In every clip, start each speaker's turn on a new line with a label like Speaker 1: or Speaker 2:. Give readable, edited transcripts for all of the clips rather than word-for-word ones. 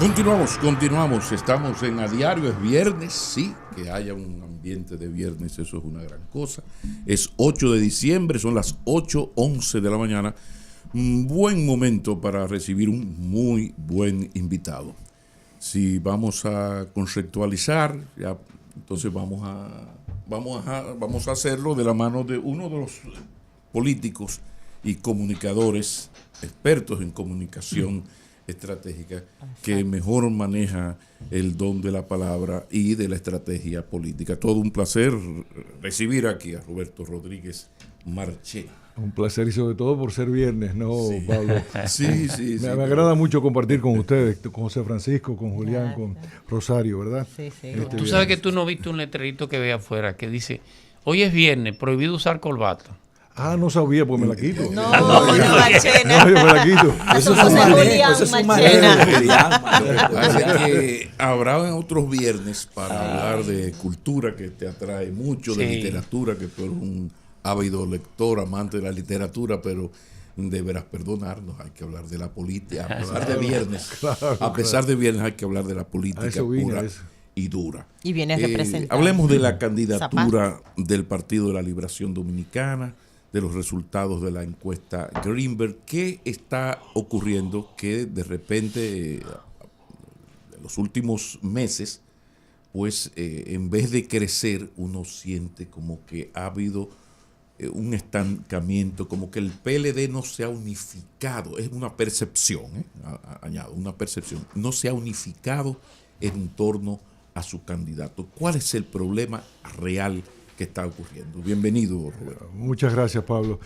Speaker 1: Continuamos. Estamos en A Diario, es viernes, sí, que haya un ambiente de viernes, eso es una gran cosa. Es 8 de diciembre, son las 8:11 de la mañana. Un buen momento para recibir un muy buen invitado. Si vamos a conceptualizar, ya, entonces vamos a hacerlo de la mano de uno de los políticos y comunicadores, expertos en comunicación estratégica, que mejor maneja el don de la palabra y de la estrategia política. Todo un placer recibir aquí a Roberto Rodríguez Marché.
Speaker 2: Un placer, y sobre todo por ser viernes, ¿no, sí, Pablo?
Speaker 1: Sí.
Speaker 2: Me agrada mucho compartir con ustedes, con José Francisco, con Julián, con Rosario, ¿verdad?
Speaker 3: Sí.
Speaker 4: Tú sabes que tú no viste un letrerito que ve afuera que dice: hoy es viernes, prohibido usar corbata.
Speaker 2: Ah, no sabía, pues me la quito.
Speaker 3: No, Marchena.
Speaker 2: No, yo me la quito.
Speaker 3: Eso es un Marchena.
Speaker 1: Así que habrá otros viernes para hablar de cultura, que te atrae mucho, de literatura, que tú eres un ávido lector, amante de la literatura, pero deberás perdonarnos, hay que hablar de la política, a pesar de viernes, a pesar de viernes hay que hablar de la política pura y dura.
Speaker 3: Y vienes representando.
Speaker 1: Hablemos de la candidatura del Partido de la Liberación Dominicana, de los resultados de la encuesta Greenberg. ¿Qué está ocurriendo que de repente, en los últimos meses, pues en vez de crecer, uno siente como que ha habido un estancamiento, como que el PLD no se ha unificado? Es una percepción, añado, una percepción. No se ha unificado en torno a su candidato. ¿Cuál es el problema real que está ocurriendo? Bienvenido, Roberto.
Speaker 2: Muchas gracias, Pablo.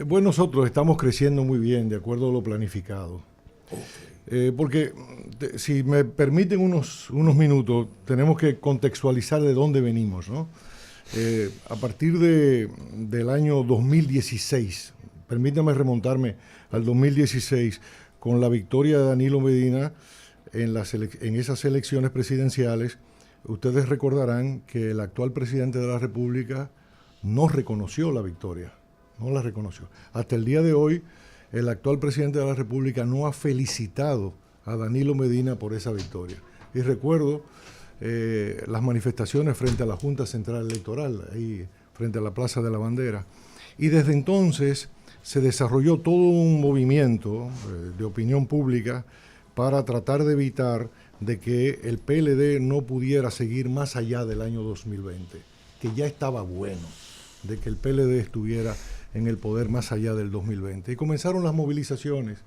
Speaker 2: Bueno, nosotros estamos creciendo muy bien, de acuerdo a lo planificado. Okay. Porque, si me permiten unos minutos, tenemos que contextualizar de dónde venimos, ¿no? A partir del año 2016, permítame remontarme al 2016, con la victoria de Danilo Medina en esas elecciones presidenciales. Ustedes recordarán que el actual presidente de la República no reconoció la victoria, no la reconoció. Hasta el día de hoy, el actual presidente de la República no ha felicitado a Danilo Medina por esa victoria. Y recuerdo las manifestaciones frente a la Junta Central Electoral, ahí frente a la Plaza de la Bandera. Y desde entonces se desarrolló todo un movimiento de opinión pública para tratar de evitar de que el PLD no pudiera seguir más allá del año 2020, que ya estaba bueno de que el PLD estuviera en el poder más allá del 2020. Y comenzaron las movilizaciones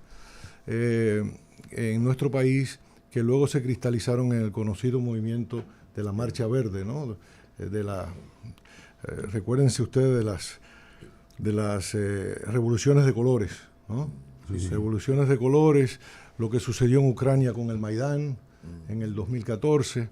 Speaker 2: en nuestro país, que luego se cristalizaron en el conocido movimiento de la Marcha Verde, ¿no? Recuérdense ustedes de las revoluciones de colores, ¿no? Sí. Revoluciones de colores, lo que sucedió en Ucrania con el Maidán en el 2014,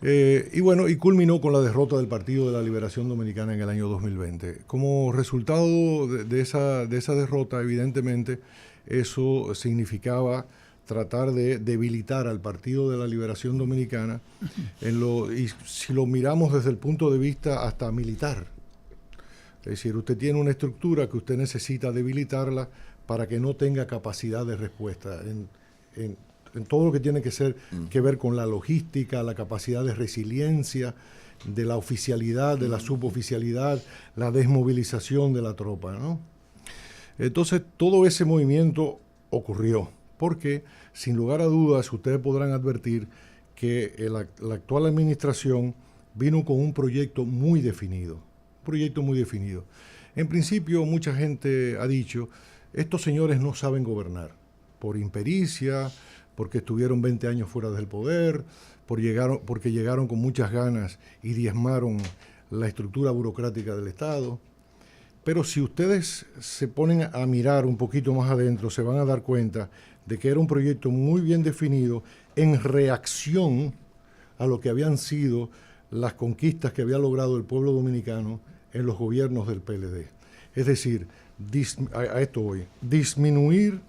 Speaker 2: y culminó con la derrota del Partido de la Liberación Dominicana en el año 2020. Como resultado de esa derrota, evidentemente, eso significaba tratar de debilitar al Partido de la Liberación Dominicana, y si lo miramos desde el punto de vista hasta militar. Es decir, usted tiene una estructura que usted necesita debilitarla para que no tenga capacidad de respuesta en todo lo que tiene que ver con la logística, la capacidad de resiliencia, de la oficialidad, de la suboficialidad, la desmovilización de la tropa, ¿no? Entonces, todo ese movimiento ocurrió, porque, sin lugar a dudas, ustedes podrán advertir que la actual administración vino con un proyecto muy definido, En principio, mucha gente ha dicho: estos señores no saben gobernar, por impericia, porque estuvieron 20 años fuera del poder, porque llegaron con muchas ganas y diezmaron la estructura burocrática del Estado. Pero si ustedes se ponen a mirar un poquito más adentro, se van a dar cuenta de que era un proyecto muy bien definido en reacción a lo que habían sido las conquistas que había logrado el pueblo dominicano en los gobiernos del PLD. Es decir, a esto voy, disminuir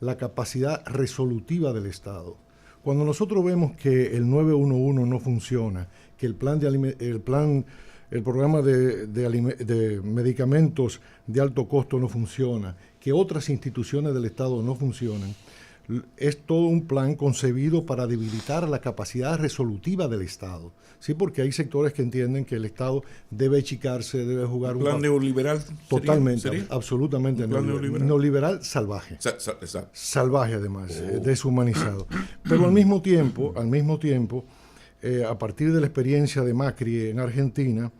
Speaker 2: la capacidad resolutiva del Estado. Cuando nosotros vemos que el 911 no funciona, que el programa de medicamentos de alto costo no funciona, que otras instituciones del Estado no funcionan, es todo un plan concebido para debilitar la capacidad resolutiva del Estado. Sí, porque hay sectores que entienden que el Estado debe achicarse, debe jugar
Speaker 1: un plan neoliberal.
Speaker 2: Totalmente,
Speaker 1: ¿sería?
Speaker 2: absolutamente neoliberal salvaje. Salvaje además, deshumanizado. Pero al mismo tiempo, a partir de la experiencia de Macri en Argentina,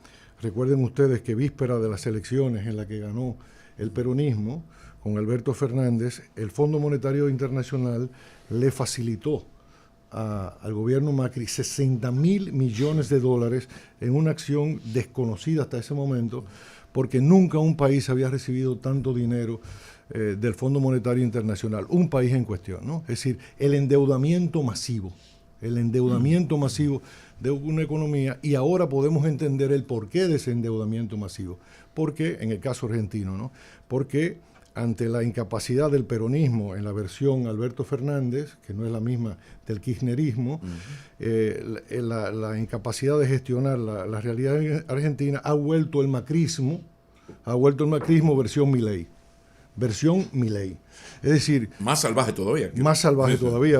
Speaker 2: recuerden ustedes que víspera de las elecciones en la que ganó el peronismo, con Alberto Fernández, el Fondo Monetario Internacional le facilitó al gobierno Macri 60.000 millones de dólares en una acción desconocida hasta ese momento, porque nunca un país había recibido tanto dinero del Fondo Monetario Internacional, un país en cuestión, ¿no? Es decir, el endeudamiento masivo de una economía, y ahora podemos entender el porqué de ese endeudamiento masivo. Porque, en el caso argentino, ¿no? Porque ante la incapacidad del peronismo en la versión Alberto Fernández, que no es la misma del kirchnerismo, la incapacidad de gestionar la realidad argentina, ha vuelto el macrismo versión Milei. Es decir,
Speaker 1: más salvaje todavía.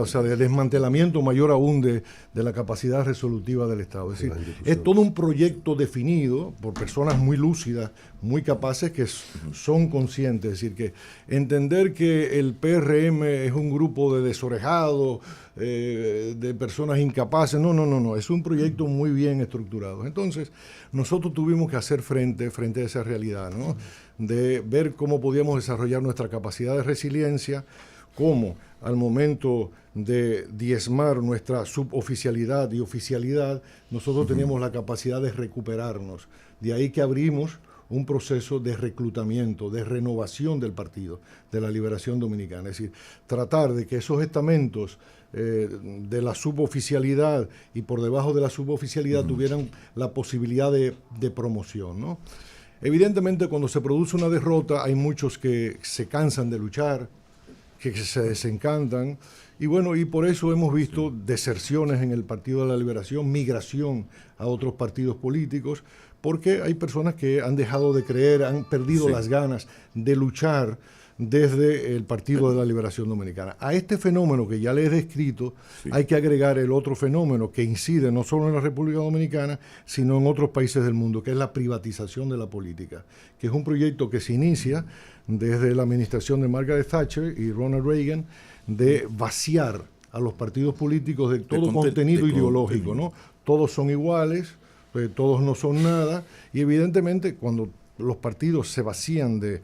Speaker 2: O sea, de desmantelamiento mayor aún de la capacidad resolutiva del Estado. Es decir, es todo un proyecto definido por personas muy lúcidas, muy capaces, que son conscientes. Es decir, que entender que el PRM es un grupo de desorejados, de personas incapaces, no, es un proyecto muy bien estructurado. Entonces, nosotros tuvimos que hacer frente a esa realidad, ¿no? De ver cómo podíamos desarrollar nuestra capacidad de resiliencia, cómo al momento de diezmar nuestra suboficialidad y oficialidad, nosotros teníamos la capacidad de recuperarnos. De ahí que abrimos un proceso de reclutamiento, de renovación del Partido de la Liberación Dominicana. Es decir, tratar de que esos estamentos de la suboficialidad y por debajo de la suboficialidad tuvieran la posibilidad de promoción, ¿no? Evidentemente, cuando se produce una derrota, hay muchos que se cansan de luchar, que se desencantan, y bueno, y por eso hemos visto deserciones en el Partido de la Liberación, migración a otros partidos políticos, porque hay personas que han dejado de creer, han perdido las ganas de luchar desde el Partido de la Liberación Dominicana. A este fenómeno que ya les he descrito, hay que agregar el otro fenómeno que incide no solo en la República Dominicana, sino en otros países del mundo, que es la privatización de la política, que es un proyecto que se inicia desde la administración de Margaret Thatcher y Ronald Reagan, de vaciar a los partidos políticos de todo contenido ideológico, ¿no? Todos son iguales, todos no son nada, y evidentemente cuando los partidos se vacían de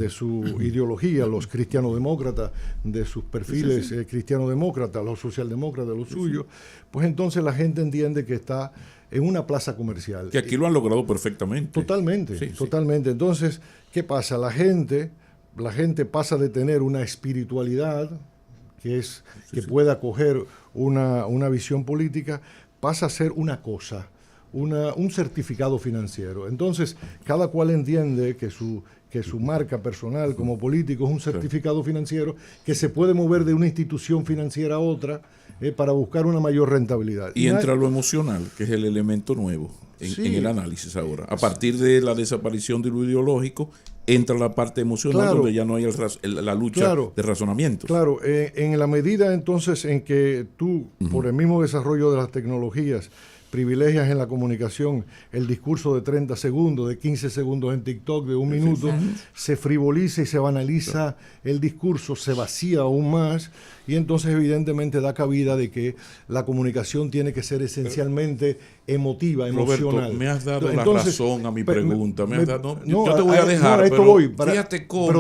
Speaker 2: su ideología, los cristianodemócratas, de sus perfiles cristianodemócratas, los socialdemócratas, los suyos, pues entonces la gente entiende que está en una plaza comercial.
Speaker 1: Que aquí lo han logrado perfectamente.
Speaker 2: Totalmente. Entonces, ¿qué pasa? La gente pasa de tener una espiritualidad que pueda acoger una visión política, pasa a ser una cosa, un certificado financiero. Entonces, cada cual entiende que su marca personal como político es un certificado financiero que se puede mover de una institución financiera a otra para buscar una mayor rentabilidad.
Speaker 1: Y entra lo emocional, que es el elemento nuevo en el análisis ahora. A partir de la desaparición de lo ideológico, entra la parte emocional, donde ya no hay la lucha de razonamientos.
Speaker 2: Claro, en la medida entonces en que tú, por el mismo desarrollo de las tecnologías, privilegias en la comunicación el discurso de 30 segundos, de 15 segundos en TikTok, de un minuto, se frivoliza y se banaliza el discurso, se vacía aún más, y entonces evidentemente da cabida de que la comunicación tiene que ser esencialmente emotiva, emocional.
Speaker 1: Roberto, me has dado la razón a mi pregunta. Yo te voy a dejar, fíjate cómo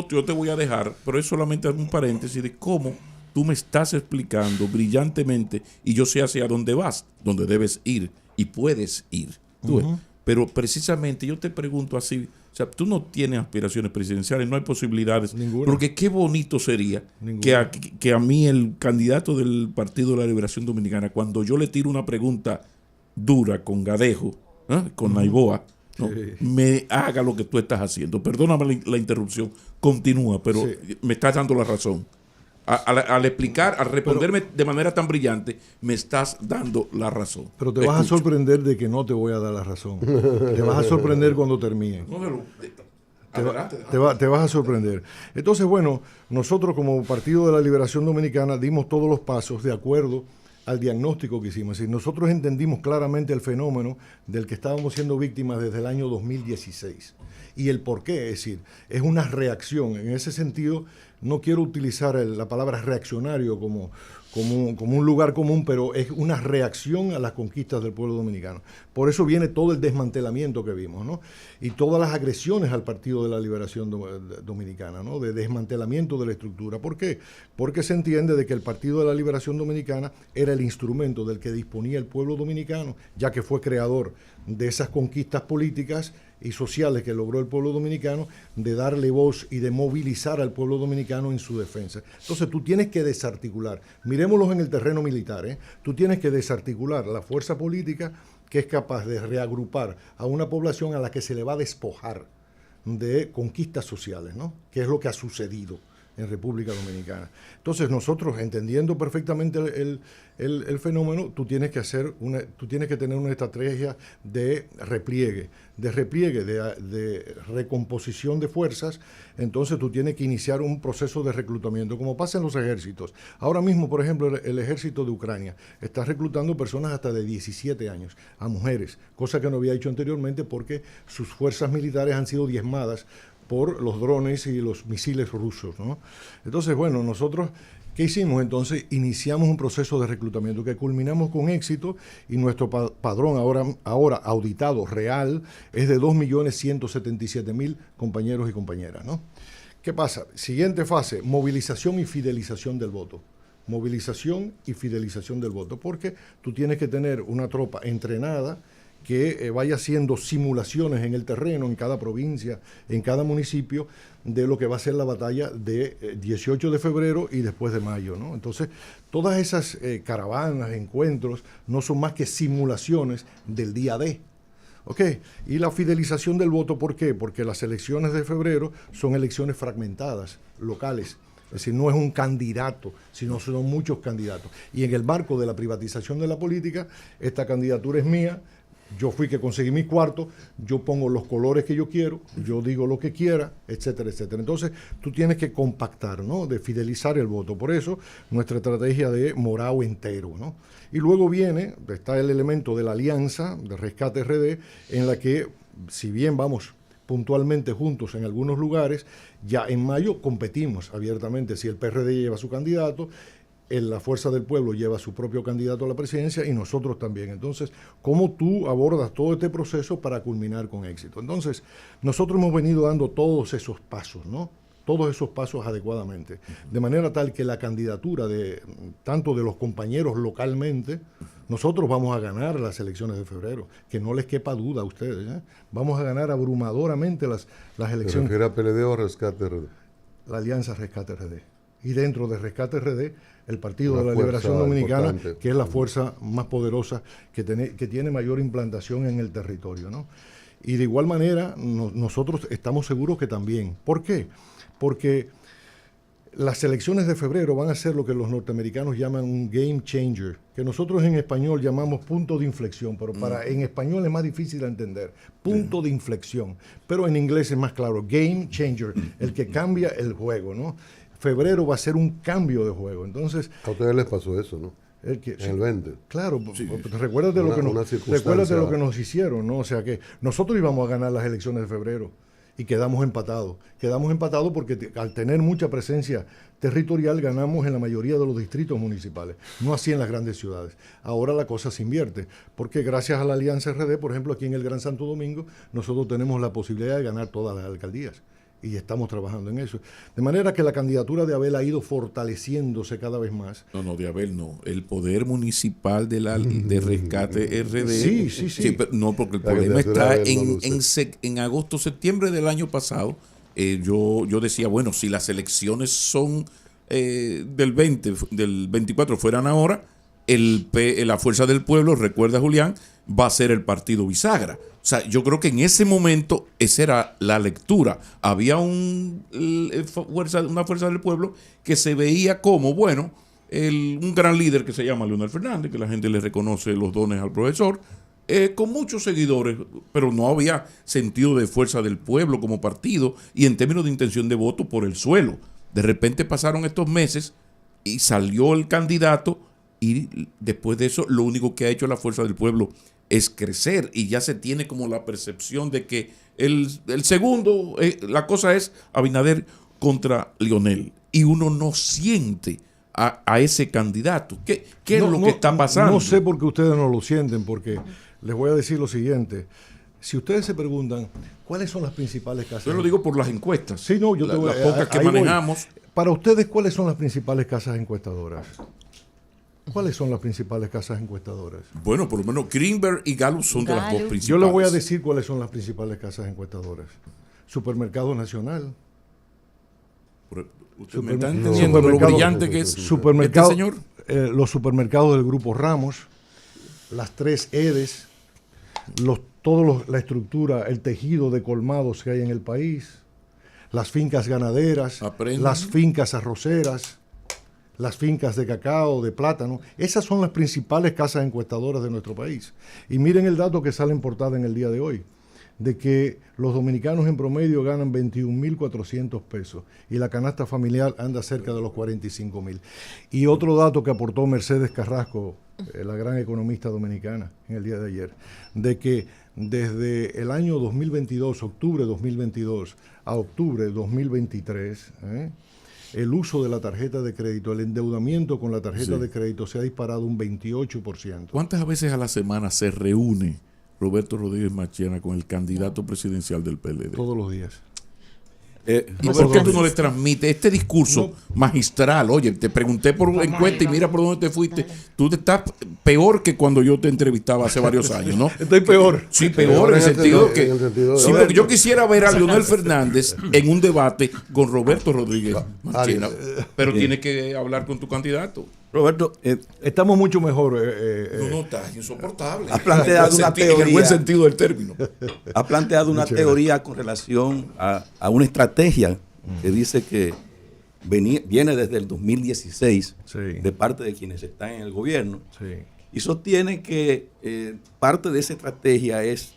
Speaker 1: yo te voy a dejar, pero es solamente un paréntesis de cómo tú me estás explicando brillantemente y yo sé hacia dónde vas, dónde debes ir y puedes ir. Pero precisamente yo te pregunto así, o sea, tú no tienes aspiraciones presidenciales, no hay posibilidades. Ninguna. Porque qué bonito sería que a mí el candidato del Partido de la Liberación Dominicana, cuando yo le tiro una pregunta dura, con Gadejo, con Naiboa, me haga lo que tú estás haciendo. Perdóname la interrupción, continúa, pero me estás dando la razón. Al explicar, al responderme de manera tan brillante, me estás dando la razón.
Speaker 2: Pero te vas a sorprender de que no te voy a dar la razón. Te vas a sorprender cuando termine. te vas a sorprender. Entonces, bueno, nosotros como Partido de la Liberación Dominicana dimos todos los pasos de acuerdo al diagnóstico que hicimos. Es decir, nosotros entendimos claramente el fenómeno del que estábamos siendo víctimas desde el año 2016 y el por qué. Es decir, es una reacción. En ese sentido, no quiero utilizar la palabra reaccionario como un lugar común, pero es una reacción a las conquistas del pueblo dominicano. Por eso viene todo el desmantelamiento que vimos, ¿no? Y todas las agresiones al Partido de la Liberación Dominicana, ¿no? De desmantelamiento de la estructura. ¿Por qué? Porque se entiende de que el Partido de la Liberación Dominicana era el instrumento del que disponía el pueblo dominicano, ya que fue creador de esas conquistas políticas y sociales que logró el pueblo dominicano, de darle voz y de movilizar al pueblo dominicano en su defensa. Entonces tú tienes que desarticular, miremoslos en el terreno militar, tú tienes que desarticular la fuerza política que es capaz de reagrupar a una población a la que se le va a despojar de conquistas sociales, ¿no? Que es lo que ha sucedido en República Dominicana. Entonces nosotros, entendiendo perfectamente el fenómeno, tú tienes que tener una estrategia de repliegue, de recomposición de fuerzas. Entonces tú tienes que iniciar un proceso de reclutamiento, como pasa en los ejércitos. Ahora mismo, por ejemplo, el ejército de Ucrania está reclutando personas hasta de 17 años, a mujeres, cosa que no había hecho anteriormente porque sus fuerzas militares han sido diezmadas por los drones y los misiles rusos, ¿no? Entonces, bueno, nosotros, ¿qué hicimos? Entonces, iniciamos un proceso de reclutamiento que culminamos con éxito y nuestro padrón ahora auditado, real, es de 2.177.000 compañeros y compañeras, ¿no? ¿Qué pasa? Siguiente fase, movilización y fidelización del voto. Movilización y fidelización del voto, porque tú tienes que tener una tropa entrenada que vaya haciendo simulaciones en el terreno, en cada provincia, en cada municipio, de lo que va a ser la batalla de 18 de febrero y después de mayo, ¿no? Entonces, todas esas caravanas, encuentros, no son más que simulaciones del día D. ¿Ok? Y la fidelización del voto, ¿por qué? Porque las elecciones de febrero son elecciones fragmentadas, locales. Es decir, no es un candidato, sino son muchos candidatos. Y en el marco de la privatización de la política, esta candidatura es mía. Yo fui que conseguí mis cuartos, yo pongo los colores que yo quiero, yo digo lo que quiera, etcétera, etcétera. Entonces, tú tienes que compactar, ¿no? De fidelizar el voto. Por eso, nuestra estrategia de morado entero, ¿no? Y luego está el elemento de la alianza de Rescate RD, en la que, si bien vamos puntualmente juntos en algunos lugares, ya en mayo competimos abiertamente. Si el PRD lleva su candidato, la Fuerza del Pueblo lleva su propio candidato a la presidencia y nosotros también. Entonces, ¿cómo tú abordas todo este proceso para culminar con éxito? Entonces, nosotros hemos venido dando todos esos pasos, ¿no? Todos esos pasos adecuadamente, de manera tal que la candidatura tanto de los compañeros localmente, nosotros vamos a ganar las elecciones de febrero, que no les quepa duda a ustedes, ¿eh? Vamos a ganar abrumadoramente las elecciones.
Speaker 5: ¿Se refiere a PLD o Rescate RD?
Speaker 2: La Alianza Rescate RD. Y dentro de Rescate RD, el Partido de la Liberación Dominicana, importante, que es la fuerza más poderosa que tiene mayor implantación en el territorio, ¿no? Y de igual manera, nosotros estamos seguros que también. ¿Por qué? Porque las elecciones de febrero van a ser lo que los norteamericanos llaman un game changer, que nosotros en español llamamos punto de inflexión, pero en español es más difícil de entender. Punto de inflexión, pero en inglés es más claro. Game changer, el que cambia el juego, ¿no? Febrero va a ser un cambio de juego. Entonces,
Speaker 5: a ustedes les pasó eso, ¿no? En el 20.
Speaker 2: Claro, sí. Recuérdate lo que nos hicieron, ¿no? O sea que nosotros íbamos a ganar las elecciones de febrero y quedamos empatados. Quedamos empatados porque al tener mucha presencia territorial ganamos en la mayoría de los distritos municipales, no así en las grandes ciudades. Ahora la cosa se invierte, porque gracias a la Alianza RD, por ejemplo, aquí en el Gran Santo Domingo, nosotros tenemos la posibilidad de ganar todas las alcaldías. Y estamos trabajando en eso. De manera que la candidatura de Abel ha ido fortaleciéndose cada vez más.
Speaker 1: No, de Abel no. El poder municipal de Rescate RD.
Speaker 2: Sí.
Speaker 1: Pero no, porque el problema está en agosto, septiembre del año pasado. Yo decía, bueno, si las elecciones son del 24 fueran ahora, la Fuerza del Pueblo, recuerda Julián, va a ser el partido bisagra. O sea, yo creo que en ese momento esa era la lectura. Había una fuerza del pueblo que se veía como, bueno, un gran líder que se llama Leonel Fernández, que la gente le reconoce los dones al profesor, con muchos seguidores, pero no había sentido de fuerza del pueblo como partido y en términos de intención de voto por el suelo. De repente pasaron estos meses y salió el candidato y después de eso lo único que ha hecho la fuerza del pueblo es crecer y ya se tiene como la percepción de que el segundo, la cosa es Abinader contra Leonel y uno no siente a ese candidato. ¿Qué es lo que está pasando?
Speaker 2: No sé por qué ustedes no lo sienten, porque les voy a decir lo siguiente. Si ustedes se preguntan, ¿cuáles son las principales casas?
Speaker 1: Yo lo digo por las encuestas.
Speaker 2: Sí, no, yo te voy
Speaker 1: las pocas que manejamos.
Speaker 2: Para ustedes, ¿cuáles son las principales casas encuestadoras? ¿Cuáles son las principales casas encuestadoras?
Speaker 1: Bueno, por lo menos Greenberg y Gallup son de las dos principales.
Speaker 2: Yo les voy a decir cuáles son las principales casas encuestadoras. Supermercado Nacional.
Speaker 1: ¿Usted me está entendiendo lo brillante que es
Speaker 2: supermercado,
Speaker 1: este señor?
Speaker 2: Los supermercados del Grupo Ramos, las 3 EDES, la estructura, el tejido de colmados que hay en el país, las fincas ganaderas, las fincas arroceras, las fincas de cacao, de plátano. Esas son las principales casas encuestadoras de nuestro país. Y miren el dato que sale en portada en el día de hoy, de que los dominicanos en promedio ganan 21.400 pesos y la canasta familiar anda cerca de los 45.000. Y otro dato que aportó Mercedes Carrasco, la gran economista dominicana, en el día de ayer, de que desde el año 2022, octubre de 2022, a octubre de 2023, el uso de la tarjeta de crédito, el endeudamiento con la tarjeta de crédito se ha disparado un 28%.
Speaker 1: ¿Cuántas veces a la semana se reúne Roberto Rodríguez Machena con el candidato presidencial del PLD?
Speaker 2: Todos los días.
Speaker 1: ¿Y por qué tú no le transmites este discurso magistral? Oye, te pregunté por encuesta y mira por dónde te fuiste. Tú estás peor que cuando yo te entrevistaba hace varios años, ¿no?
Speaker 2: Estoy peor.
Speaker 1: Sí, peor en el sentido que... Sí, porque yo quisiera ver a Leonel Fernández en un debate con Roberto Rodríguez Machena, pero tienes que hablar con tu candidato.
Speaker 6: Roberto,
Speaker 2: estamos mucho mejor.
Speaker 1: No, estás insoportable.
Speaker 6: Has planteado una teoría.
Speaker 1: En el buen sentido del término.
Speaker 6: Ha planteado una teoría con relación a una estrategia que dice que viene desde el 2016 de parte de quienes están en el gobierno y sostiene que parte de esa estrategia es,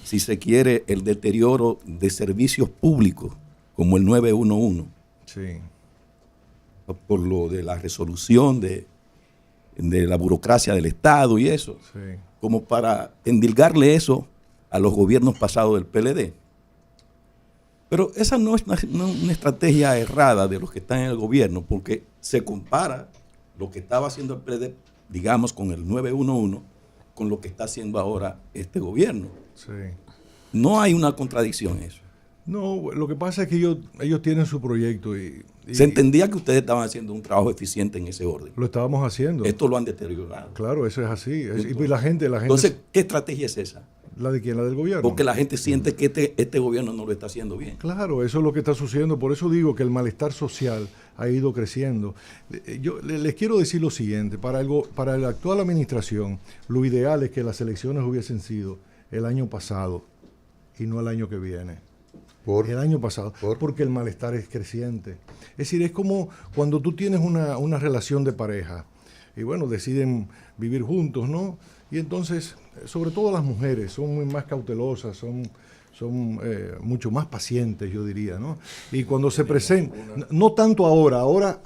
Speaker 6: si se quiere, el deterioro de servicios públicos como el 911.
Speaker 2: Sí.
Speaker 6: Por lo de la resolución de la burocracia del Estado y eso, como para endilgarle eso a los gobiernos pasados del PLD. Pero esa no es una estrategia errada de los que están en el gobierno, porque se compara lo que estaba haciendo el PLD, digamos, con el 911, con lo que está haciendo ahora este gobierno. No hay una contradicción en eso.
Speaker 2: No, lo que pasa es que ellos tienen su proyecto y
Speaker 6: se entendía que ustedes estaban haciendo un trabajo eficiente en ese orden.
Speaker 2: Lo estábamos haciendo.
Speaker 6: Esto lo han deteriorado.
Speaker 2: Claro, eso es así. Y la gente.
Speaker 6: Entonces, ¿qué estrategia es esa?
Speaker 2: ¿La de quién? ¿La del gobierno?
Speaker 6: Porque la gente siente que este gobierno no lo está haciendo bien.
Speaker 2: Claro, eso es lo que está sucediendo. Por eso digo que el malestar social ha ido creciendo. Yo les quiero decir lo siguiente. Para la actual administración, lo ideal es que las elecciones hubiesen sido el año pasado y no el año que viene. El año pasado, porque el malestar es creciente. Es decir, es como cuando tú tienes una relación de pareja y bueno, deciden vivir juntos, ¿no? Y entonces, sobre todo las mujeres, son muy más cautelosas, son mucho más pacientes, yo diría, ¿no? Y cuando se presentan, no tanto ahora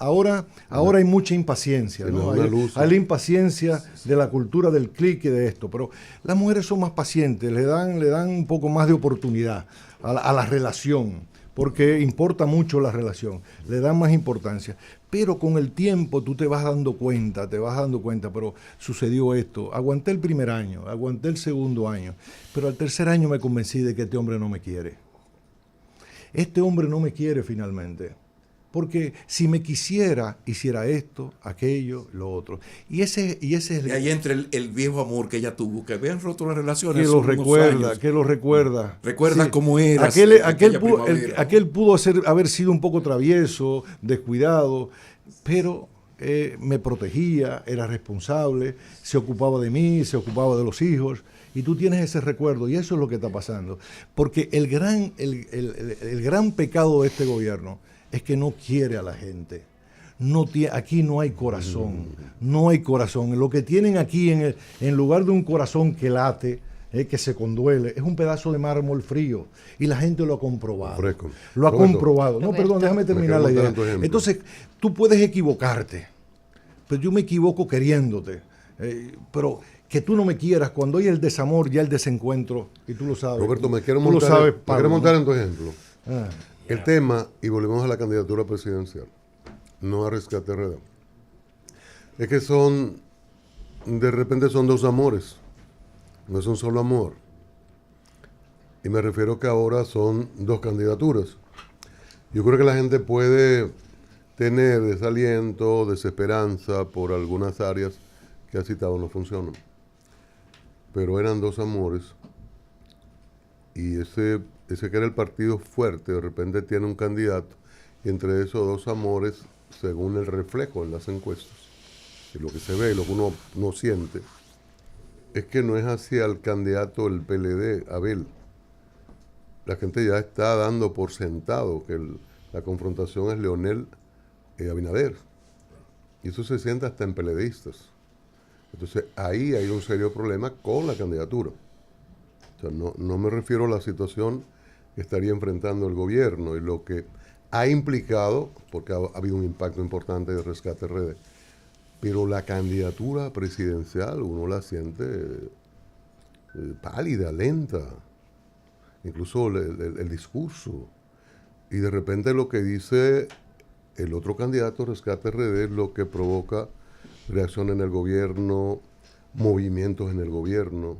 Speaker 2: hay mucha impaciencia, ¿no? Hay la impaciencia de la cultura del clic y de esto, pero las mujeres son más pacientes, le dan un poco más de oportunidad a la relación, porque importa mucho la relación, le dan más importancia. Pero con el tiempo tú te vas dando cuenta, pero sucedió esto. Aguanté el primer año, aguanté el segundo año, pero al tercer año me convencí de que este hombre no me quiere. Este hombre no me quiere finalmente. Porque si me quisiera, hiciera esto, aquello, lo otro. Y ese es
Speaker 1: y ahí entra el viejo amor que ella tuvo, que habían roto las relaciones.
Speaker 2: Que lo recuerda.
Speaker 1: Recuerda cómo era.
Speaker 2: Aquel pudo haber sido un poco travieso, descuidado, pero me protegía, era responsable, se ocupaba de mí, se ocupaba de los hijos. Y tú tienes ese recuerdo, y eso es lo que está pasando. Porque el gran pecado de este gobierno es que no quiere a la gente. Aquí no hay corazón. No hay corazón. Lo que tienen aquí, en lugar de un corazón que late, que se conduele, es un pedazo de mármol frío y la gente lo ha comprobado.
Speaker 5: Fresco.
Speaker 2: Lo ha
Speaker 5: Roberto,
Speaker 2: comprobado. No, perdón, déjame terminar la idea. Entonces, tú puedes equivocarte, pero yo me equivoco queriéndote. Pero que tú no me quieras, cuando hay el desamor, ya el desencuentro, y tú lo sabes.
Speaker 5: Roberto, me quiero
Speaker 2: tú
Speaker 5: montar,
Speaker 2: lo sabes,
Speaker 5: me
Speaker 2: Pablo,
Speaker 5: quiero montar
Speaker 2: ¿no?
Speaker 5: en tu ejemplo. El tema, y volvemos a la candidatura presidencial, no a Rescate RD. Es que de repente son dos amores, no es un solo amor. Y me refiero que ahora son dos candidaturas. Yo creo que la gente puede tener desaliento, desesperanza por algunas áreas que ha citado no funcionan. Pero eran dos amores y ese que era el partido fuerte de repente tiene un candidato y entre esos dos amores, según el reflejo en las encuestas, y lo que se ve y lo que uno no siente, es que no es hacia el candidato del PLD, Abel. La gente ya está dando por sentado que la confrontación es Leonel Abinader. Y eso se siente hasta en PLDistas. Entonces, ahí hay un serio problema con la candidatura. O sea, no me refiero a la situación que estaría enfrentando el gobierno y lo que ha implicado, porque ha habido un impacto importante de Rescate RD, pero la candidatura presidencial uno la siente pálida, lenta, incluso el discurso. Y de repente lo que dice el otro candidato, Rescate RD, es lo que provoca reacción en el gobierno, movimientos en el gobierno.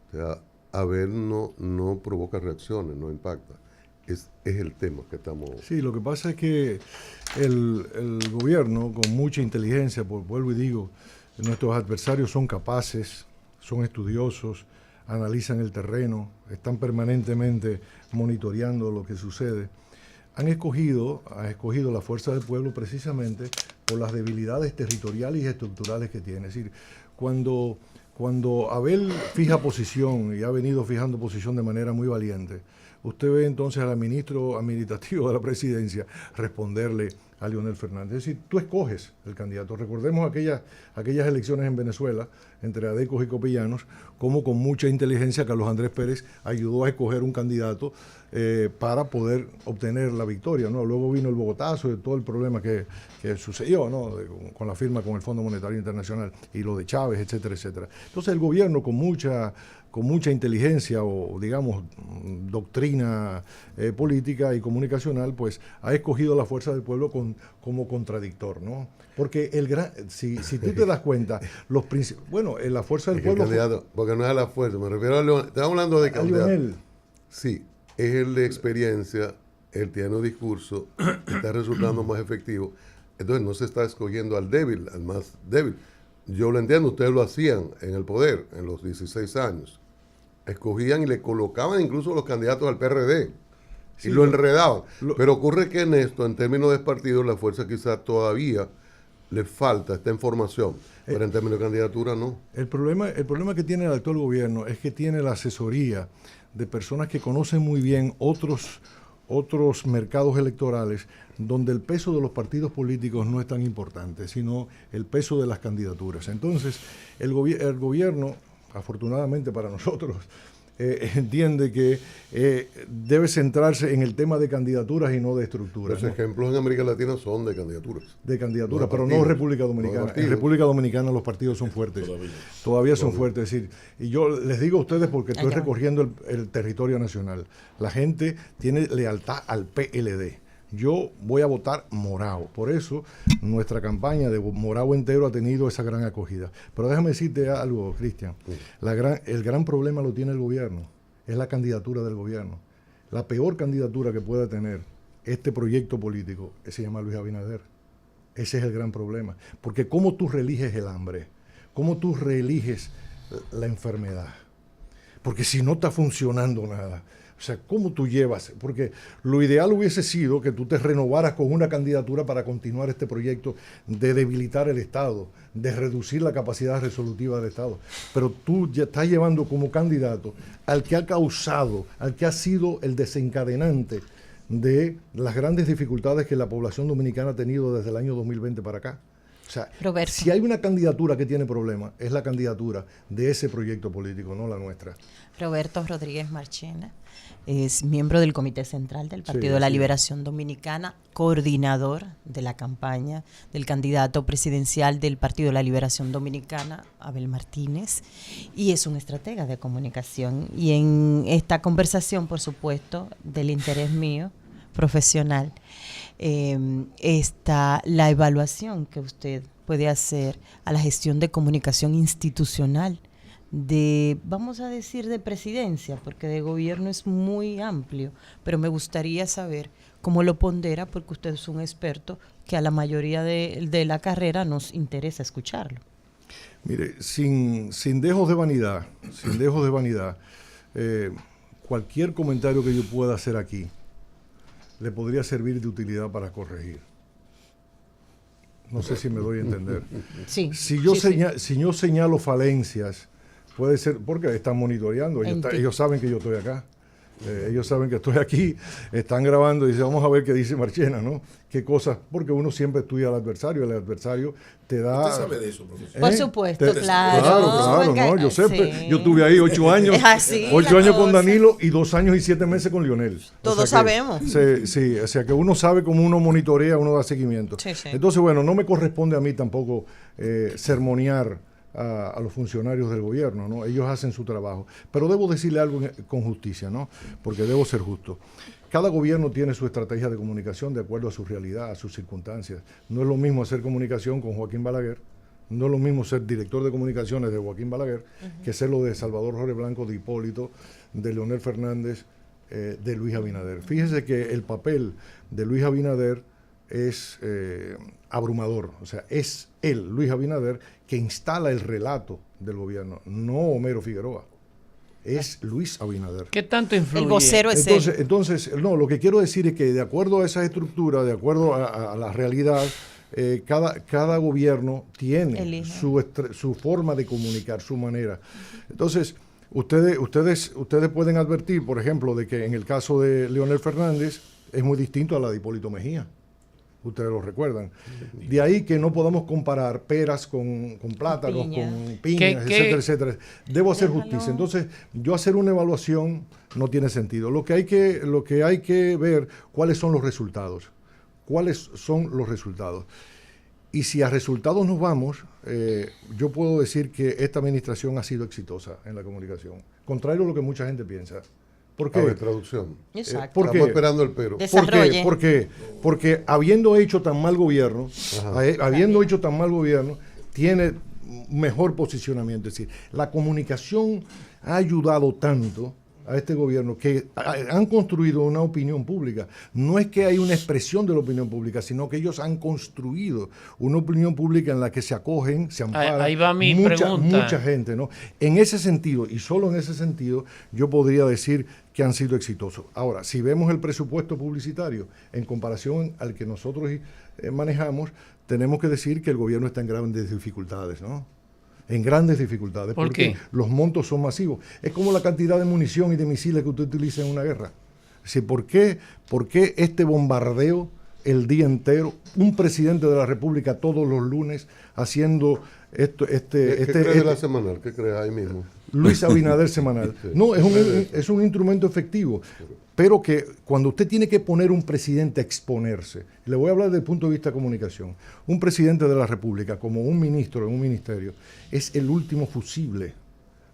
Speaker 5: O sea, Abel no provoca reacciones, no impacta. Es el tema que estamos...
Speaker 2: Sí, lo que pasa es que el gobierno, con mucha inteligencia, vuelvo y digo, nuestros adversarios son capaces, son estudiosos, analizan el terreno, están permanentemente monitoreando lo que sucede. Han escogido la fuerza del pueblo precisamente por las debilidades territoriales y estructurales que tiene. Es decir, cuando Abel fija posición y ha venido fijando posición de manera muy valiente, usted ve entonces al ministro administrativo de la presidencia responderle a Leonel Fernández. Es decir, tú escoges el candidato. Recordemos aquellas elecciones en Venezuela entre adecos y copillanos, como con mucha inteligencia Carlos Andrés Pérez ayudó a escoger un candidato para poder obtener la victoria, ¿no? Luego vino el Bogotazo y todo el problema que sucedió, ¿no? Con la firma con el Fondo Monetario Internacional y lo de Chávez, etcétera, etcétera. Entonces el gobierno con mucha inteligencia o, digamos, doctrina política y comunicacional, pues ha escogido la fuerza del pueblo como contradictor, ¿no? Porque si tú te das cuenta, la fuerza del pueblo...
Speaker 5: Porque no es a la fuerza, me refiero a Leonel. Estamos hablando de candidato.
Speaker 2: Leonel.
Speaker 5: Sí, es el de experiencia, él tiene un discurso, está resultando más efectivo. Entonces no se está escogiendo al débil, al más débil. Yo lo entiendo, ustedes lo hacían en el poder, en los 16 años. Escogían y le colocaban incluso los candidatos al PRD. Sí, y lo enredaban. Pero ocurre que en esto, en términos de partidos, la fuerza quizás todavía le falta esta información. Pero en términos de candidatura, no.
Speaker 2: El problema que tiene el actual gobierno es que tiene la asesoría de personas que conocen muy bien otros mercados electorales donde el peso de los partidos políticos no es tan importante, sino el peso de las candidaturas. Entonces, el gobierno, afortunadamente para nosotros, entiende que debe centrarse en el tema de candidaturas y no de estructuras.
Speaker 5: Los ejemplos en América Latina son de candidaturas.
Speaker 2: De candidaturas, pero no República Dominicana. En República Dominicana los partidos son fuertes. Todavía son fuertes. Es decir, y yo les digo a ustedes porque estoy recorriendo el territorio nacional. La gente tiene lealtad al PLD. Yo voy a votar morado. Por eso nuestra campaña de morado entero ha tenido esa gran acogida. Pero déjame decirte algo, Cristian. El gran problema lo tiene el gobierno. Es la candidatura del gobierno. La peor candidatura que pueda tener este proyecto político se llama Luis Abinader. Ese es el gran problema. Porque ¿cómo tú reeliges el hambre? ¿Cómo tú reeliges la enfermedad? Porque si no está funcionando nada... O sea, ¿cómo tú llevas? Porque lo ideal hubiese sido que tú te renovaras con una candidatura para continuar este proyecto de debilitar el Estado, de reducir la capacidad resolutiva del Estado. Pero tú ya estás llevando como candidato al que ha causado, al que ha sido el desencadenante de las grandes dificultades que la población dominicana ha tenido desde el año 2020 para acá. O sea,
Speaker 3: Roberto.
Speaker 2: si hay una candidatura que tiene problemas, es la candidatura de ese proyecto político, no la nuestra.
Speaker 3: Roberto Rodríguez Marchena es miembro del Comité Central del Partido
Speaker 2: Sí,
Speaker 3: de la
Speaker 2: sí.
Speaker 3: Liberación Dominicana, coordinador de la campaña del candidato presidencial del Partido de la Liberación Dominicana, Abel Martínez, y es un estratega de comunicación. Y en esta conversación, por supuesto, del interés mío profesional, está la evaluación que usted puede hacer a la gestión de comunicación institucional de, vamos a decir, de presidencia, porque de gobierno es muy amplio, pero me gustaría saber cómo lo pondera, porque usted es un experto que a la mayoría de la carrera nos interesa escucharlo.
Speaker 2: Mire, sin dejos de vanidad, cualquier comentario que yo pueda hacer aquí le podría servir de utilidad para corregir. No sé si me doy a entender.
Speaker 3: Sí,
Speaker 2: Si yo,
Speaker 3: sí, sí.
Speaker 2: si yo señalo falencias, puede ser porque están monitoreando, ellos saben que yo estoy acá. Ellos saben que estoy aquí, están grabando y dicen, vamos a ver qué dice Marchena, ¿no? Qué cosas, porque uno siempre estudia al adversario, el adversario te da...
Speaker 1: ¿Usted sabe de eso, profesor?
Speaker 3: Por supuesto, claro.
Speaker 2: Claro,
Speaker 3: Porque-
Speaker 2: no, yo sé,
Speaker 3: sí.
Speaker 2: yo estuve ahí 8 años,
Speaker 3: Es así
Speaker 2: 8
Speaker 3: la
Speaker 2: años con
Speaker 3: cosa.
Speaker 2: Danilo y 2 años y 7 meses con Lionel.
Speaker 3: Todos sabemos.
Speaker 2: Sí, o sea que uno sabe cómo uno monitorea, uno da seguimiento.
Speaker 3: Sí, sí.
Speaker 2: Entonces, bueno, no me corresponde a mí tampoco sermonear a los funcionarios del gobierno, ¿no? Ellos hacen su trabajo. Pero debo decirle algo con justicia, ¿no? Porque debo ser justo. Cada gobierno tiene su estrategia de comunicación de acuerdo a su realidad, a sus circunstancias. No es lo mismo hacer comunicación con Joaquín Balaguer, no es lo mismo ser director de comunicaciones de Joaquín Balaguer, que ser lo de Salvador Jorge Blanco, de Hipólito, de Leonel Fernández, de Luis Abinader. Fíjese que el papel de Luis Abinader es abrumador, o sea, es él, Luis Abinader, que instala el relato del gobierno, no Homero Figueroa, es Luis Abinader.
Speaker 4: ¿Qué tanto influye?
Speaker 3: El vocero es él.
Speaker 2: Entonces, no, lo que quiero decir es que de acuerdo a esa estructura, de acuerdo a la realidad, cada gobierno tiene
Speaker 3: Elige.
Speaker 2: su forma de comunicar, su manera. Entonces, ustedes pueden advertir, por ejemplo, de que en el caso de Leonel Fernández es muy distinto a la de Hipólito Mejía. Ustedes lo recuerdan. De ahí que no podamos comparar peras con plátanos,
Speaker 3: Piña.
Speaker 2: con piñas,
Speaker 4: ¿Qué?
Speaker 2: etcétera, etcétera. Debo hacer
Speaker 3: Déjalo.
Speaker 2: justicia. Entonces, yo hacer una evaluación no tiene sentido. Lo que hay que ver, cuáles son los resultados. ¿Cuáles son los resultados? Y si a resultados nos vamos, yo puedo decir que esta administración ha sido exitosa en la comunicación. Contrario a lo que mucha gente piensa. ¿Por qué?
Speaker 5: A ver, traducción.
Speaker 3: Exacto.
Speaker 2: ¿por qué?
Speaker 5: Estamos esperando el pero.
Speaker 3: Desarrolle.
Speaker 2: ¿Por qué? Porque habiendo hecho tan mal gobierno, tiene mejor posicionamiento. Es decir, la comunicación ha ayudado tanto a este gobierno que han construido una opinión pública. No es que hay una expresión de la opinión pública, sino que ellos han construido una opinión pública en la que se acogen, se amparan
Speaker 4: Ahí va mi pregunta.
Speaker 2: mucha gente, ¿no? En ese sentido, y solo en ese sentido, yo podría decir que han sido exitosos. Ahora, si vemos el presupuesto publicitario en comparación al que nosotros manejamos, tenemos que decir que el gobierno está en grandes dificultades, ¿no? En grandes dificultades.
Speaker 4: ¿Por
Speaker 2: porque
Speaker 4: qué?
Speaker 2: los montos son masivos. Es como la cantidad de munición y de misiles que usted utiliza en una guerra. Es decir, ¿por qué este bombardeo el día entero? Un presidente de la República todos los lunes haciendo esto,
Speaker 5: ¿Qué cree de la semanal? ¿Qué cree ahí mismo?
Speaker 2: Luis Abinader semanal.
Speaker 5: Sí.
Speaker 2: No, es un instrumento efectivo, pero que cuando usted tiene que poner un presidente a exponerse, le voy a hablar desde el punto de vista de comunicación, un presidente de la República como un ministro en un ministerio es el último fusible.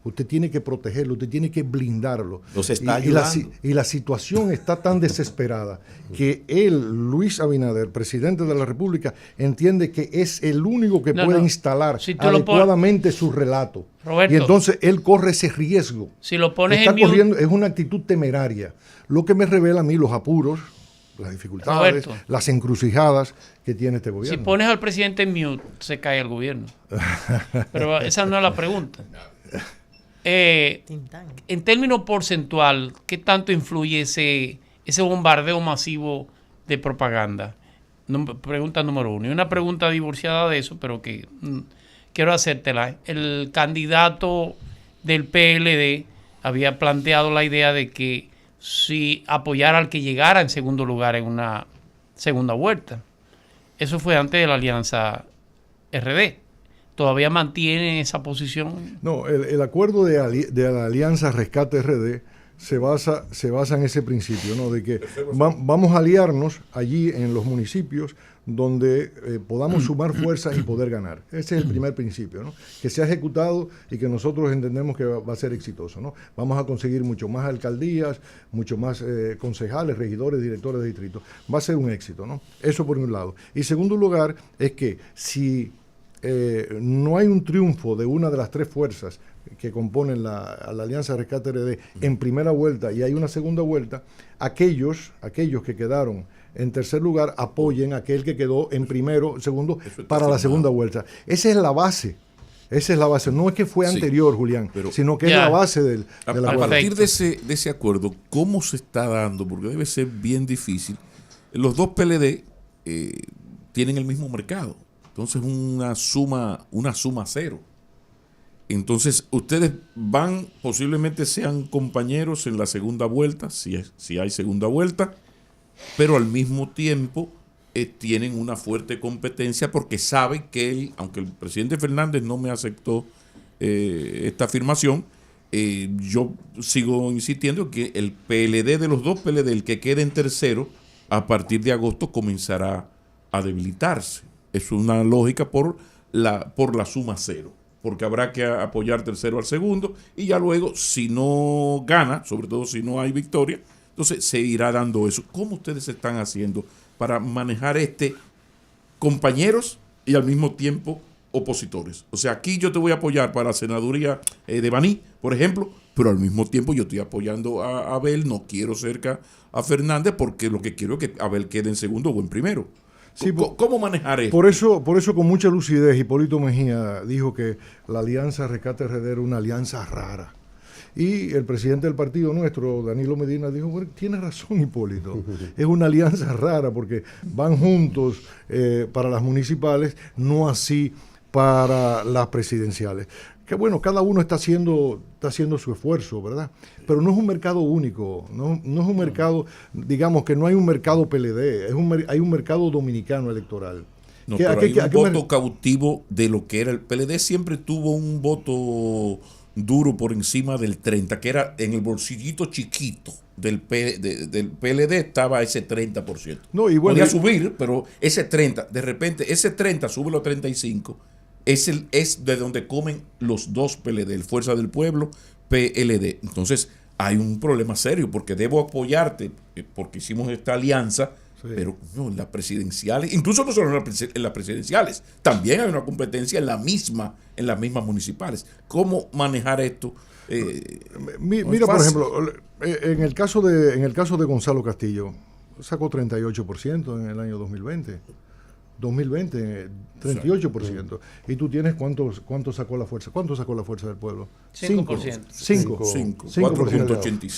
Speaker 2: Usted tiene que protegerlo, usted tiene que blindarlo.
Speaker 6: Nos está
Speaker 2: y la
Speaker 6: ayudando.
Speaker 2: situación está tan desesperada que él, Luis Abinader, presidente de la República, entiende que es el único que puede instalar
Speaker 4: Si tú lo
Speaker 2: adecuadamente su relato.
Speaker 4: Roberto,
Speaker 2: Y entonces él corre ese riesgo.
Speaker 4: si lo pones
Speaker 2: Está
Speaker 4: en mute,
Speaker 2: corriendo, es una actitud temeraria. Lo que me revela a mí los apuros, las dificultades,
Speaker 4: Roberto,
Speaker 2: las encrucijadas que tiene este
Speaker 4: si
Speaker 2: gobierno.
Speaker 4: pones al presidente en mute, se cae el gobierno. Pero esa no es la pregunta.
Speaker 3: Tintán.
Speaker 4: En términos porcentual, ¿qué tanto influye ese bombardeo masivo de propaganda? Pregunta número uno. Y una pregunta divorciada de eso, pero que quiero hacértela. El candidato del PLD había planteado la idea de que si apoyara al que llegara en segundo lugar en una segunda vuelta. Eso fue antes de la alianza RD. ¿Todavía mantiene esa posición?
Speaker 2: No, el acuerdo de la Alianza Rescate RD se basa en ese principio, ¿no? De que vamos a aliarnos allí en los municipios donde podamos sumar fuerzas y poder ganar. Ese es el primer principio, ¿no? Que se ha ejecutado y que nosotros entendemos que va a ser exitoso, ¿no? Vamos a conseguir mucho más alcaldías, mucho más concejales, regidores, directores de distrito. Va a ser un éxito, ¿no? Eso por un lado. Y segundo lugar es que si no hay un triunfo de una de las tres fuerzas que componen la Alianza Rescate RD en primera vuelta y hay una segunda vuelta, aquellos que quedaron en tercer lugar apoyen a aquel que quedó en primero, segundo, para la segunda vuelta. Esa es la base. No es que fue anterior, Julián, sino que es la base del acuerdo.
Speaker 1: A partir de ese acuerdo, ¿cómo se está dando? Porque debe ser bien difícil. Los dos PLD tienen el mismo mercado. Entonces una suma cero. Entonces ustedes posiblemente sean compañeros en la segunda vuelta, si hay segunda vuelta, pero al mismo tiempo tienen una fuerte competencia porque saben que aunque el presidente Fernández no me aceptó esta afirmación, yo sigo insistiendo que el PLD de los dos PLD, el que quede en tercero, a partir de agosto comenzará a debilitarse. Es una lógica por la suma cero, porque habrá que apoyar tercero al segundo y ya luego, si no gana, sobre todo si no hay victoria, entonces se irá dando eso. ¿Cómo ustedes están haciendo para manejar compañeros y al mismo tiempo opositores? O sea, aquí yo te voy a apoyar para la senaduría de Baní, por ejemplo, pero al mismo tiempo yo estoy apoyando a Abel, no quiero cerca a Fernández porque lo que quiero es que Abel quede en segundo o en primero. Sí, ¿cómo manejar esto?
Speaker 2: Por eso con mucha lucidez Hipólito Mejía dijo que la Alianza Rescate RD era una alianza rara. Y el presidente del partido nuestro, Danilo Medina, dijo, bueno, tiene razón Hipólito, es una alianza rara porque van juntos para las municipales, no así para las presidenciales. Que bueno, cada uno está haciendo su esfuerzo, ¿verdad? Pero no es un mercado único, no es un mercado, digamos que no hay un mercado PLD, hay un mercado dominicano electoral.
Speaker 1: No, pero hay un voto cautivo de lo que era el PLD, siempre tuvo un voto duro por encima del 30, que era en el bolsillito chiquito del PLD estaba ese 30%.
Speaker 2: No, y bueno,
Speaker 1: podía subir, pero ese 30, de repente, ese 30 sube a los 35, es de donde comen los dos PLD, el Fuerza del Pueblo, PLD. Entonces, hay un problema serio, porque debo apoyarte, porque hicimos esta alianza, sí, pero no, en las presidenciales, incluso no solo en las presidenciales, también hay una competencia en las mismas municipales. ¿Cómo manejar esto?
Speaker 2: Mira, por ejemplo, en el caso de Gonzalo Castillo, sacó 38% en el año 2020. 38%. Y tú tienes ¿cuánto sacó la fuerza? ¿Cuánto sacó la Fuerza del Pueblo?
Speaker 4: 5%.
Speaker 1: 485.
Speaker 2: O sea,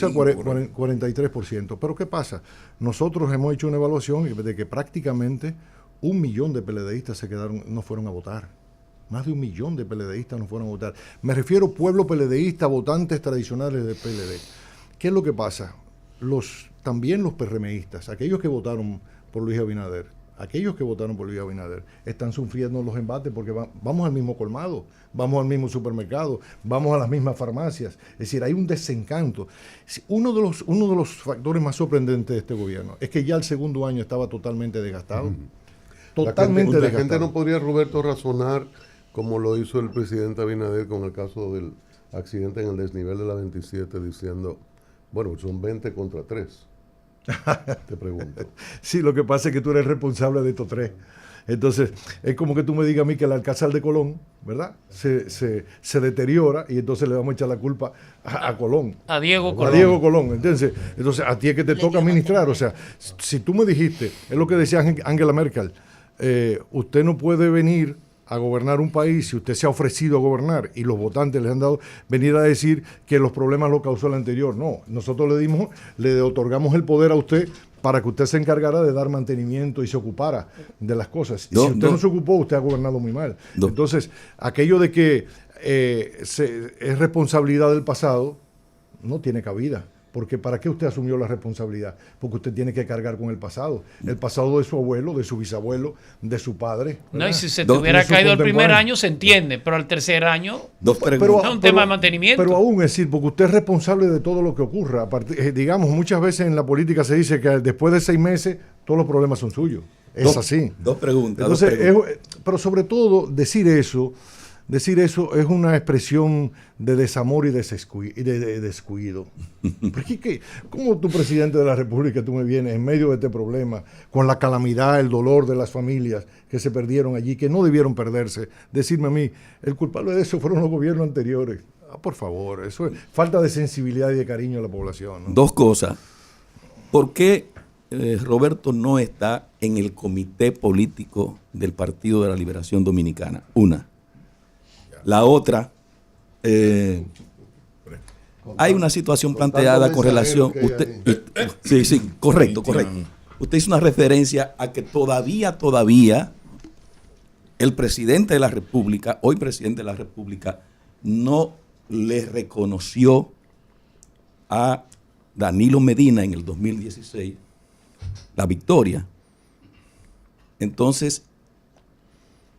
Speaker 2: 43%. Pero ¿qué pasa? Nosotros hemos hecho una evaluación de que prácticamente 1 millón de PLDistas no fueron a votar. Más de 1 millón de PLDistas no fueron a votar. Me refiero pueblo PLDista, votantes tradicionales del PLD. ¿Qué es lo que pasa? También los PRMistas, aquellos que votaron por Luis Abinader, están sufriendo los embates porque vamos al mismo colmado, vamos al mismo supermercado, vamos a las mismas farmacias. Es decir, hay un desencanto. Uno de los factores más sorprendentes de este gobierno es que ya el segundo año estaba totalmente desgastado.
Speaker 5: La gente no podría, Roberto, razonar como lo hizo el presidente Abinader con el caso del accidente en el desnivel de la 27, diciendo, bueno, son 20 contra 3. Te pregunto.
Speaker 2: Sí, lo que pasa es que tú eres responsable de estos 3. Entonces, es como que tú me digas a mí que el Alcázar de Colón, ¿verdad? Se deteriora y entonces le vamos a echar la culpa a Colón.
Speaker 4: A Diego Colón.
Speaker 2: A Diego Colón. Entonces a ti es que te toca administrar. O sea, si tú me dijiste, es lo que decía Angela Merkel, usted no puede venir a gobernar un país si usted se ha ofrecido a gobernar y los votantes le han dado, venir a decir que los problemas los causó el anterior. No, nosotros le otorgamos el poder a usted para que usted se encargara de dar mantenimiento y se ocupara de las cosas. Y si usted no se ocupó, usted ha gobernado muy mal. Entonces, aquello de que es responsabilidad del pasado no tiene cabida. Porque ¿para qué usted asumió la responsabilidad? Porque usted tiene que cargar con el pasado de su abuelo, de su bisabuelo, de su padre.
Speaker 4: No, y si se te hubiera caído el primer año se entiende, pero al tercer año
Speaker 2: pero,
Speaker 4: es un tema de mantenimiento.
Speaker 2: Pero aún es decir, porque usted es responsable de todo lo que ocurra. Digamos, muchas veces en la política se dice que después de 6 meses todos los problemas son suyos. Es así.
Speaker 6: Dos preguntas.
Speaker 2: Entonces, pero sobre todo decir eso es una expresión de desamor y de descuido. Porque, ¿cómo tú, presidente de la República, tú me vienes en medio de este problema, con la calamidad, el dolor de las familias que se perdieron allí, que no debieron perderse, decirme a mí, el culpable de eso fueron los gobiernos anteriores? Por favor, eso es falta de sensibilidad y de cariño a la población, ¿no?
Speaker 6: Dos cosas. ¿Por qué Roberto no está en el comité político del Partido de la Liberación Dominicana? Una. La otra, hay una situación planteada con relación. Sí, correcto. Usted hizo una referencia a que todavía el presidente de la República, hoy presidente de la República, no le reconoció a Danilo Medina en el 2016 la victoria. Entonces,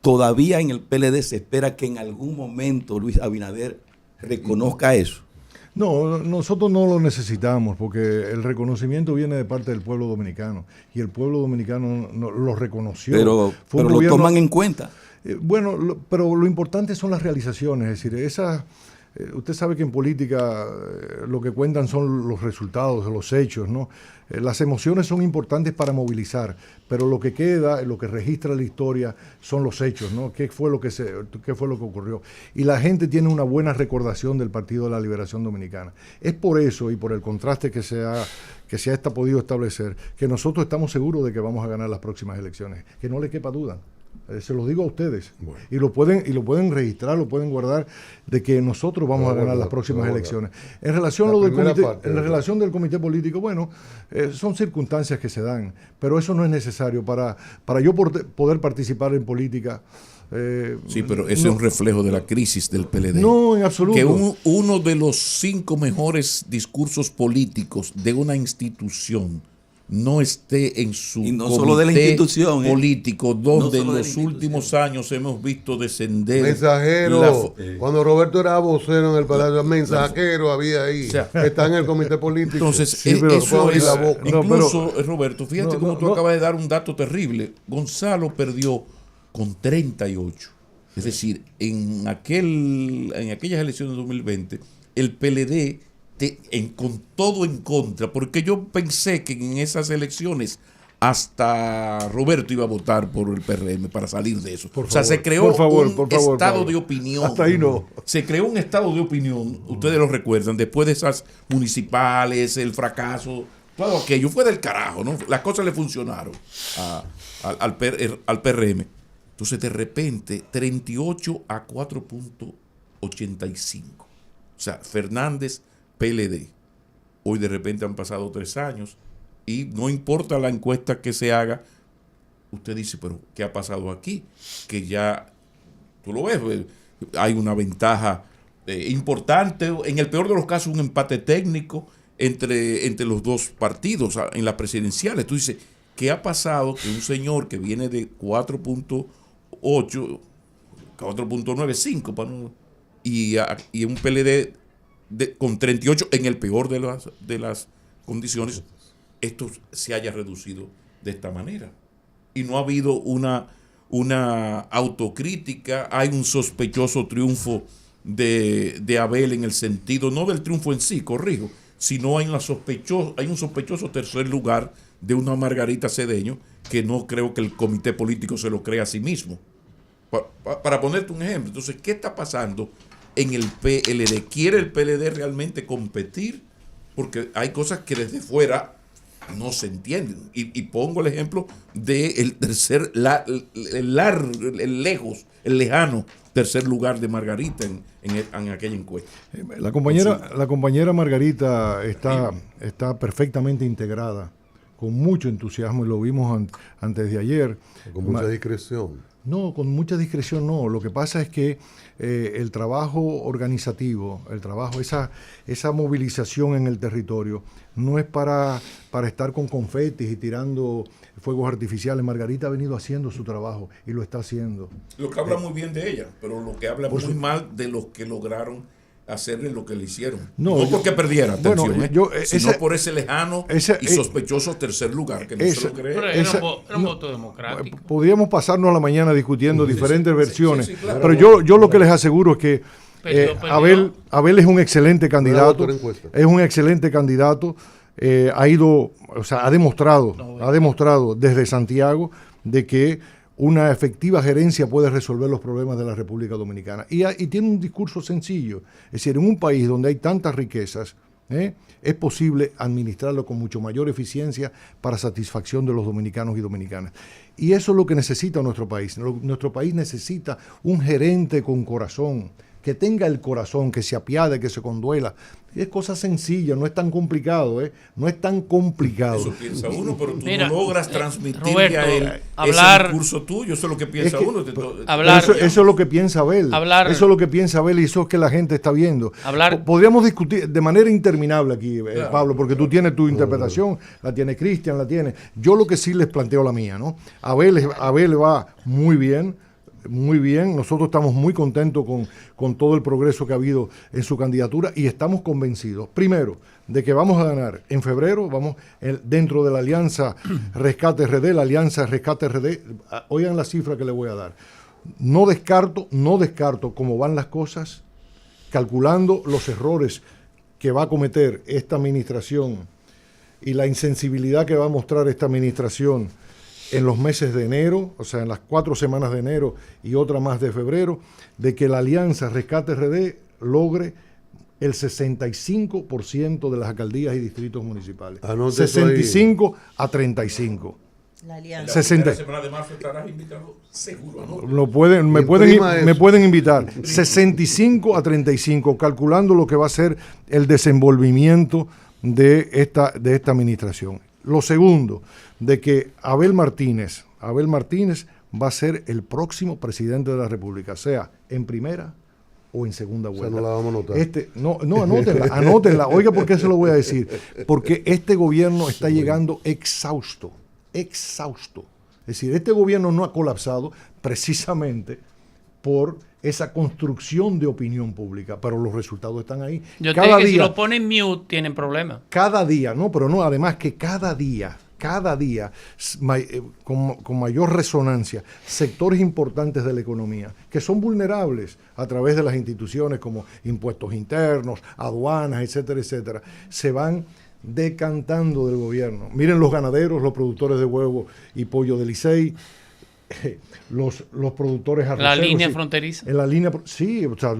Speaker 6: todavía en el PLD se espera que en algún momento Luis Abinader reconozca eso.
Speaker 2: No, nosotros no lo necesitamos porque el reconocimiento viene de parte del pueblo dominicano y el pueblo dominicano lo reconoció.
Speaker 6: Pero lo toman en cuenta.
Speaker 2: Pero lo importante son las realizaciones, es decir, usted sabe que en política lo que cuentan son los resultados, los hechos, ¿no? Las emociones son importantes para movilizar, pero lo que queda, lo que registra la historia son los hechos, ¿no? ¿Qué fue lo que ocurrió? Y la gente tiene una buena recordación del Partido de la Liberación Dominicana. Es por eso y por el contraste que se ha podido establecer que nosotros estamos seguros de que vamos a ganar las próximas elecciones, que no le quepa duda. Se lo digo a ustedes. Bueno. Y lo pueden registrar, lo pueden guardar, de que nosotros vamos a ganar las próximas elecciones. En relación del comité político, bueno, son circunstancias que se dan, pero eso no es necesario para yo poder participar en política.
Speaker 1: Sí, pero ese es un reflejo de la crisis del PLD.
Speaker 2: No, en absoluto.
Speaker 1: Que uno de los 5 mejores discursos políticos de una institución no esté en su
Speaker 6: y no solo de la institución
Speaker 1: político, donde en los últimos años hemos visto descender.
Speaker 5: Mensajero, cuando Roberto era vocero en el Palacio, mensajero había ahí, está en el comité político.
Speaker 1: Entonces,
Speaker 5: sí,
Speaker 1: eso es, incluso, Roberto, fíjate cómo tú acabas de dar un dato terrible. Gonzalo perdió con 38. Es decir, en aquellas elecciones de 2020, el PLD con todo en contra, porque yo pensé que en esas elecciones hasta Roberto iba a votar por el PRM para salir de eso. Se creó un estado de opinión.
Speaker 2: Hasta ahí no.
Speaker 1: Se creó un estado de opinión, ustedes lo recuerdan, después de esas municipales, el fracaso, todo aquello fue del carajo, ¿no? Las cosas le funcionaron al PRM. Entonces, de repente, 38 a 4.85. O sea, Fernández, PLD. Hoy de repente han pasado 3 años y no importa la encuesta que se haga, usted dice, pero ¿qué ha pasado aquí? Que ya, tú lo ves, hay una ventaja importante, en el peor de los casos un empate técnico entre los dos partidos en las presidenciales. Tú dices, ¿qué ha pasado que un señor que viene de 4.8, 4.95 y un PLD con 38 en el peor de las condiciones, esto se haya reducido de esta manera? Y no ha habido una autocrítica. Hay un sospechoso triunfo de Abel en el sentido, no del triunfo en sí, corrijo, sino hay un sospechoso tercer lugar de una Margarita Cedeño que no creo que el comité político se lo crea a sí mismo. Para ponerte un ejemplo, entonces, ¿qué está pasando en el PLD? ¿Quiere el PLD realmente competir? Porque hay cosas que desde fuera no se entienden. Y pongo el ejemplo del tercer, el lejano tercer lugar de Margarita en aquella encuesta.
Speaker 2: La compañera Margarita está perfectamente integrada con mucho entusiasmo, y lo vimos antes de ayer.
Speaker 5: Con mucha discreción.
Speaker 2: No, con mucha discreción no. Lo que pasa es que el trabajo organizativo, esa movilización en el territorio, no es para estar con confetis y tirando fuegos artificiales. Margarita ha venido haciendo su trabajo y lo está haciendo.
Speaker 1: Lo que habla muy bien de ella, pero lo que habla muy mal de los que lograron hacerle lo que le hicieron. No porque perdiera, atención, sino por ese lejano y sospechoso tercer lugar, que no se lo cree.
Speaker 4: Pero era un voto democrático.
Speaker 2: Podríamos pasarnos la mañana discutiendo diferentes versiones,
Speaker 1: sí, claro.
Speaker 2: pero yo lo que les aseguro es que Abel es un excelente candidato, ha demostrado desde Santiago de que una efectiva gerencia puede resolver los problemas de la República Dominicana. Y tiene un discurso sencillo. Es decir, en un país donde hay tantas riquezas, es posible administrarlo con mucho mayor eficiencia para satisfacción de los dominicanos y dominicanas. Y eso es lo que necesita nuestro país. Nuestro país necesita un gerente con corazón, que tenga el corazón, que se apiade, que se conduela. Es cosa sencilla, no es tan complicado, no es tan complicado.
Speaker 1: Eso piensa uno, pero tú no logras transmitirle
Speaker 4: Roberto,
Speaker 1: a él ese discurso tuyo, eso es lo que piensa uno.
Speaker 2: Eso es lo que piensa Abel. Eso es lo que piensa Abel y eso es que la gente está viendo. Podríamos discutir de manera interminable aquí, Pablo, porque tú tienes tu interpretación, la tiene Cristian, la tiene. Yo lo que sí les planteo la mía, ¿no? Abel va muy bien. Muy bien, nosotros estamos muy contentos con todo el progreso que ha habido en su candidatura y estamos convencidos, primero, de que vamos a ganar en febrero, dentro de la Alianza Rescate RD, oigan la cifra que le voy a dar. No descarto cómo van las cosas, calculando los errores que va a cometer esta administración y la insensibilidad que va a mostrar esta administración en los meses de enero, o sea, en las 4 semanas de enero y otra más de febrero, de que la Alianza Rescate RD logre el 65% de las alcaldías y distritos municipales. 65 a 35.
Speaker 3: La Alianza.
Speaker 2: 60.
Speaker 1: La semana de marzo estarás invitado, seguro, ¿no?
Speaker 2: Me pueden invitar. 65 a 35, calculando lo que va a ser el desenvolvimiento de esta administración. Lo segundo, de que Abel Martínez va a ser el próximo presidente de la República, sea en primera o en segunda vuelta.
Speaker 5: O sea, no la vamos a notar.
Speaker 2: Anótenla. Oiga, ¿por qué se lo voy a decir? Porque este gobierno está llegando exhausto. Es decir, este gobierno no ha colapsado precisamente por esa construcción de opinión pública, pero los resultados están ahí.
Speaker 4: Yo te digo que si lo ponen mute tienen problemas.
Speaker 2: Cada día, además que cada día, con mayor resonancia, sectores importantes de la economía, que son vulnerables a través de las instituciones como impuestos internos, aduanas, etcétera, se van decantando del gobierno. Miren los ganaderos, los productores de huevo y pollo de Licey, los productores arroceros.
Speaker 4: La línea fronteriza.
Speaker 2: En la línea, sí, o sea,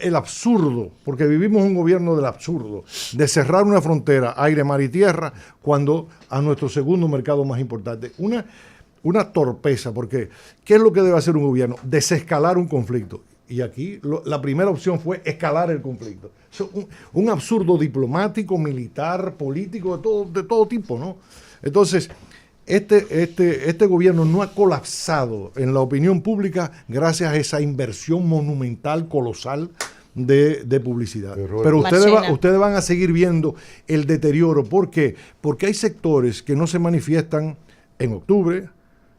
Speaker 2: el absurdo, porque vivimos un gobierno del absurdo, de cerrar una frontera, aire, mar y tierra, cuando a nuestro segundo mercado más importante. Una torpeza, porque ¿qué es lo que debe hacer un gobierno? Desescalar un conflicto. Y aquí la primera opción fue escalar el conflicto. Un absurdo diplomático, militar, político, de todo tipo, ¿no? Entonces, este gobierno no ha colapsado en la opinión pública gracias a esa inversión monumental, colosal de publicidad. Pero ustedes van a seguir viendo el deterioro. ¿Por qué? Porque hay sectores que no se manifiestan en octubre,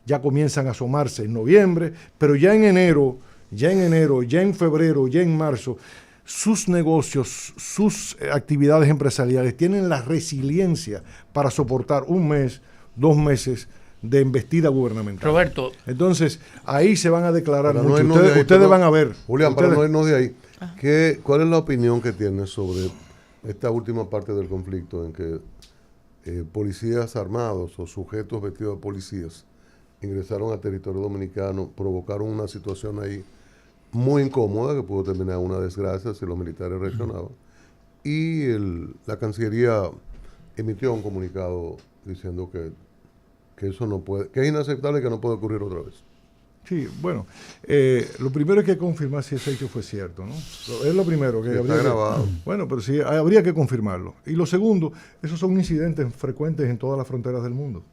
Speaker 2: ya comienzan a asomarse en noviembre, pero ya en enero, ya en febrero, ya en marzo, sus negocios, sus actividades empresariales tienen la resiliencia para soportar un mes, 2 meses de embestida gubernamental.
Speaker 4: Roberto.
Speaker 2: Entonces, ahí se van a declarar mucho. Ustedes van a ver.
Speaker 5: Julián, para no irnos de ahí, ¿cuál es la opinión que tienes sobre esta última parte del conflicto en que policías armados o sujetos vestidos de policías ingresaron a territorio dominicano, provocaron una situación ahí muy incómoda que pudo terminar en una desgracia si los militares reaccionaban? Y la Cancillería emitió un comunicado diciendo que eso no puede, que es inaceptable y que no puede ocurrir otra vez.
Speaker 2: Sí, bueno, lo primero es que confirmar si ese hecho fue cierto, ¿no? Es lo primero que habría
Speaker 5: está grabado.
Speaker 2: Bueno, pero sí, habría que confirmarlo. Y lo segundo, esos son incidentes frecuentes en todas las fronteras del mundo.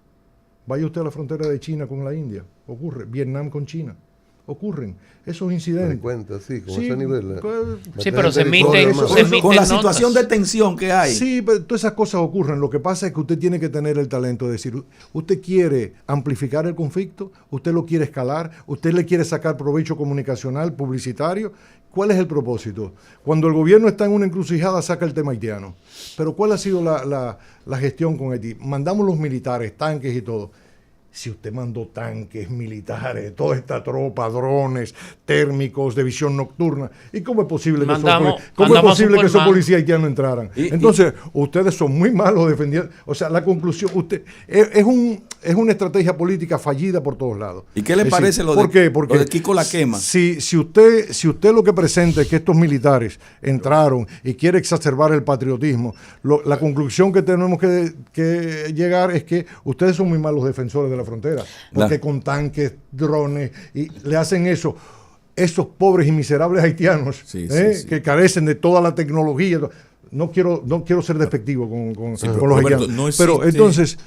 Speaker 2: Vaya usted a la frontera de China con la India, ocurre. Vietnam con China, ocurren esos incidentes.
Speaker 5: Frecuentes, sí, con
Speaker 2: Sí,
Speaker 5: ese nivel.
Speaker 4: Sí, pero se emiten
Speaker 6: Con la
Speaker 4: notas.
Speaker 6: situación de tensión que hay.
Speaker 2: Sí, pero todas esas cosas ocurren. Lo que pasa es que usted tiene que tener el talento de decir, usted quiere amplificar el conflicto, usted lo quiere escalar, usted le quiere sacar provecho comunicacional, publicitario. ¿Cuál es el propósito? Cuando el gobierno está en una encrucijada, saca el tema haitiano. Pero ¿cuál ha sido la gestión con Haití? Mandamos los militares, tanques y todo. Si usted mandó tanques, militares, toda esta tropa, drones, térmicos, de visión nocturna, ¿y cómo es posible que esos policías haitianos entraran? Entonces, ustedes son muy malos defendiendo. O sea, la conclusión, es una estrategia política fallida por todos lados.
Speaker 6: ¿Y qué le parece lo de Kiko la quema?
Speaker 2: Si usted lo que presenta es que estos militares entraron y quiere exacerbar el patriotismo, la conclusión que tenemos que llegar es que ustedes son muy malos defensores de la frontera, porque con tanques, drones, y le hacen eso, esos pobres y miserables haitianos que carecen de toda la tecnología. No quiero ser despectivo con los haitianos. No existe, pero entonces,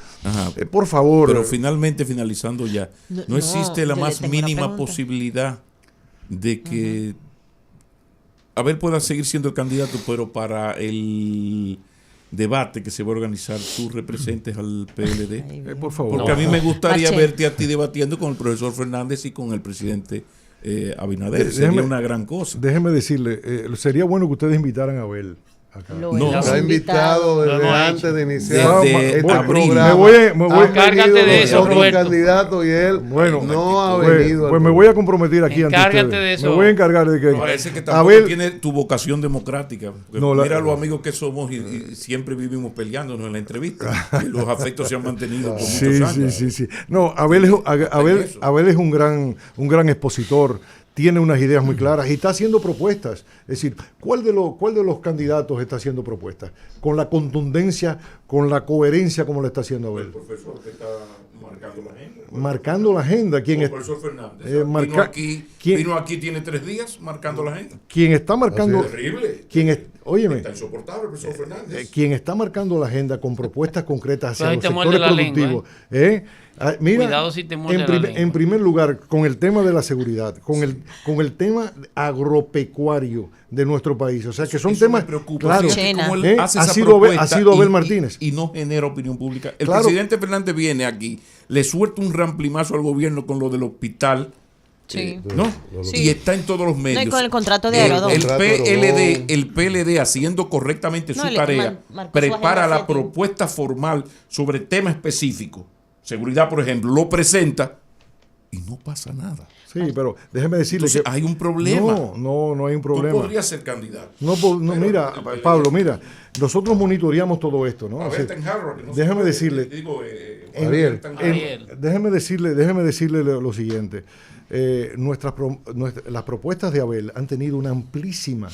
Speaker 2: por favor.
Speaker 1: Pero finalizando ya, no existe la más mínima posibilidad de que Abel pueda seguir siendo el candidato, pero para el debate que se va a organizar, tú representes al PLD.
Speaker 2: Por favor.
Speaker 1: Porque a mí me gustaría verte a ti debatiendo con el profesor Fernández y con el presidente Abinader. Sería una gran cosa.
Speaker 2: Déjeme decirle, sería bueno que ustedes invitaran a Abel.
Speaker 5: Está invitado desde antes de iniciar
Speaker 1: desde
Speaker 5: este
Speaker 1: abril.
Speaker 5: programa.
Speaker 4: Cárgate de eso,
Speaker 5: otro
Speaker 4: Roberto.
Speaker 5: candidato y él no ha venido.
Speaker 2: Pues me voy a comprometer aquí ante
Speaker 4: Encárgate
Speaker 2: ustedes.
Speaker 4: de eso.
Speaker 2: Me voy a encargar de que
Speaker 1: Parece que tampoco
Speaker 2: Abel
Speaker 1: tiene tu vocación democrática. Mira los amigos que somos y siempre vivimos peleándonos en la entrevista. Y los afectos se han mantenido por muchos años.
Speaker 2: Sí. No, Abel es un gran expositor. Tiene unas ideas muy claras y está haciendo propuestas. Es decir, ¿cuál de los candidatos está haciendo propuestas? Con la contundencia, con la coherencia como lo está haciendo Abel.
Speaker 1: El profesor que está marcando la agenda.
Speaker 2: Marcando la agenda. ¿Quién
Speaker 1: el profesor Fernández. Vino aquí, tiene 3 días marcando la agenda.
Speaker 2: Quien está marcando...
Speaker 1: Es terrible.
Speaker 2: Óyeme.
Speaker 1: Está insoportable el profesor Fernández.
Speaker 2: Quien está marcando la agenda con propuestas concretas hacia los
Speaker 4: te
Speaker 2: sectores productivos. Mira,
Speaker 4: cuidado si te muerde la lengua.
Speaker 2: En primer lugar, con el tema de la seguridad, con el tema agropecuario de nuestro país. O sea, que son temas...
Speaker 1: Me preocupa,
Speaker 2: claro,
Speaker 1: como él hace esa
Speaker 2: ha sido Abel Martínez.
Speaker 1: Y no genera opinión pública. El
Speaker 2: Claro.
Speaker 1: presidente Fernández viene aquí, le suelta un ramplimazo al gobierno con lo del hospital.
Speaker 3: Sí.
Speaker 1: ¿No?
Speaker 3: Sí.
Speaker 1: Y está en todos los medios.
Speaker 3: No, y con el contrato de Aerodón.
Speaker 1: El PLD haciendo correctamente su tarea, prepara la propuesta formal sobre tema específico. Seguridad, por ejemplo, lo presenta y no pasa nada.
Speaker 2: Sí, pero déjeme decirle
Speaker 1: Entonces,
Speaker 2: que...
Speaker 1: hay un problema.
Speaker 2: No hay un problema.
Speaker 1: Tú podrías ser candidato.
Speaker 2: Mira, Pablo, nosotros monitoreamos todo esto, ¿no?
Speaker 1: A ver, está en Harvard, no
Speaker 2: déjame
Speaker 1: se
Speaker 2: decirle...
Speaker 5: Ariel.
Speaker 2: Déjeme decirle lo siguiente. Las propuestas de Abel han tenido una amplísima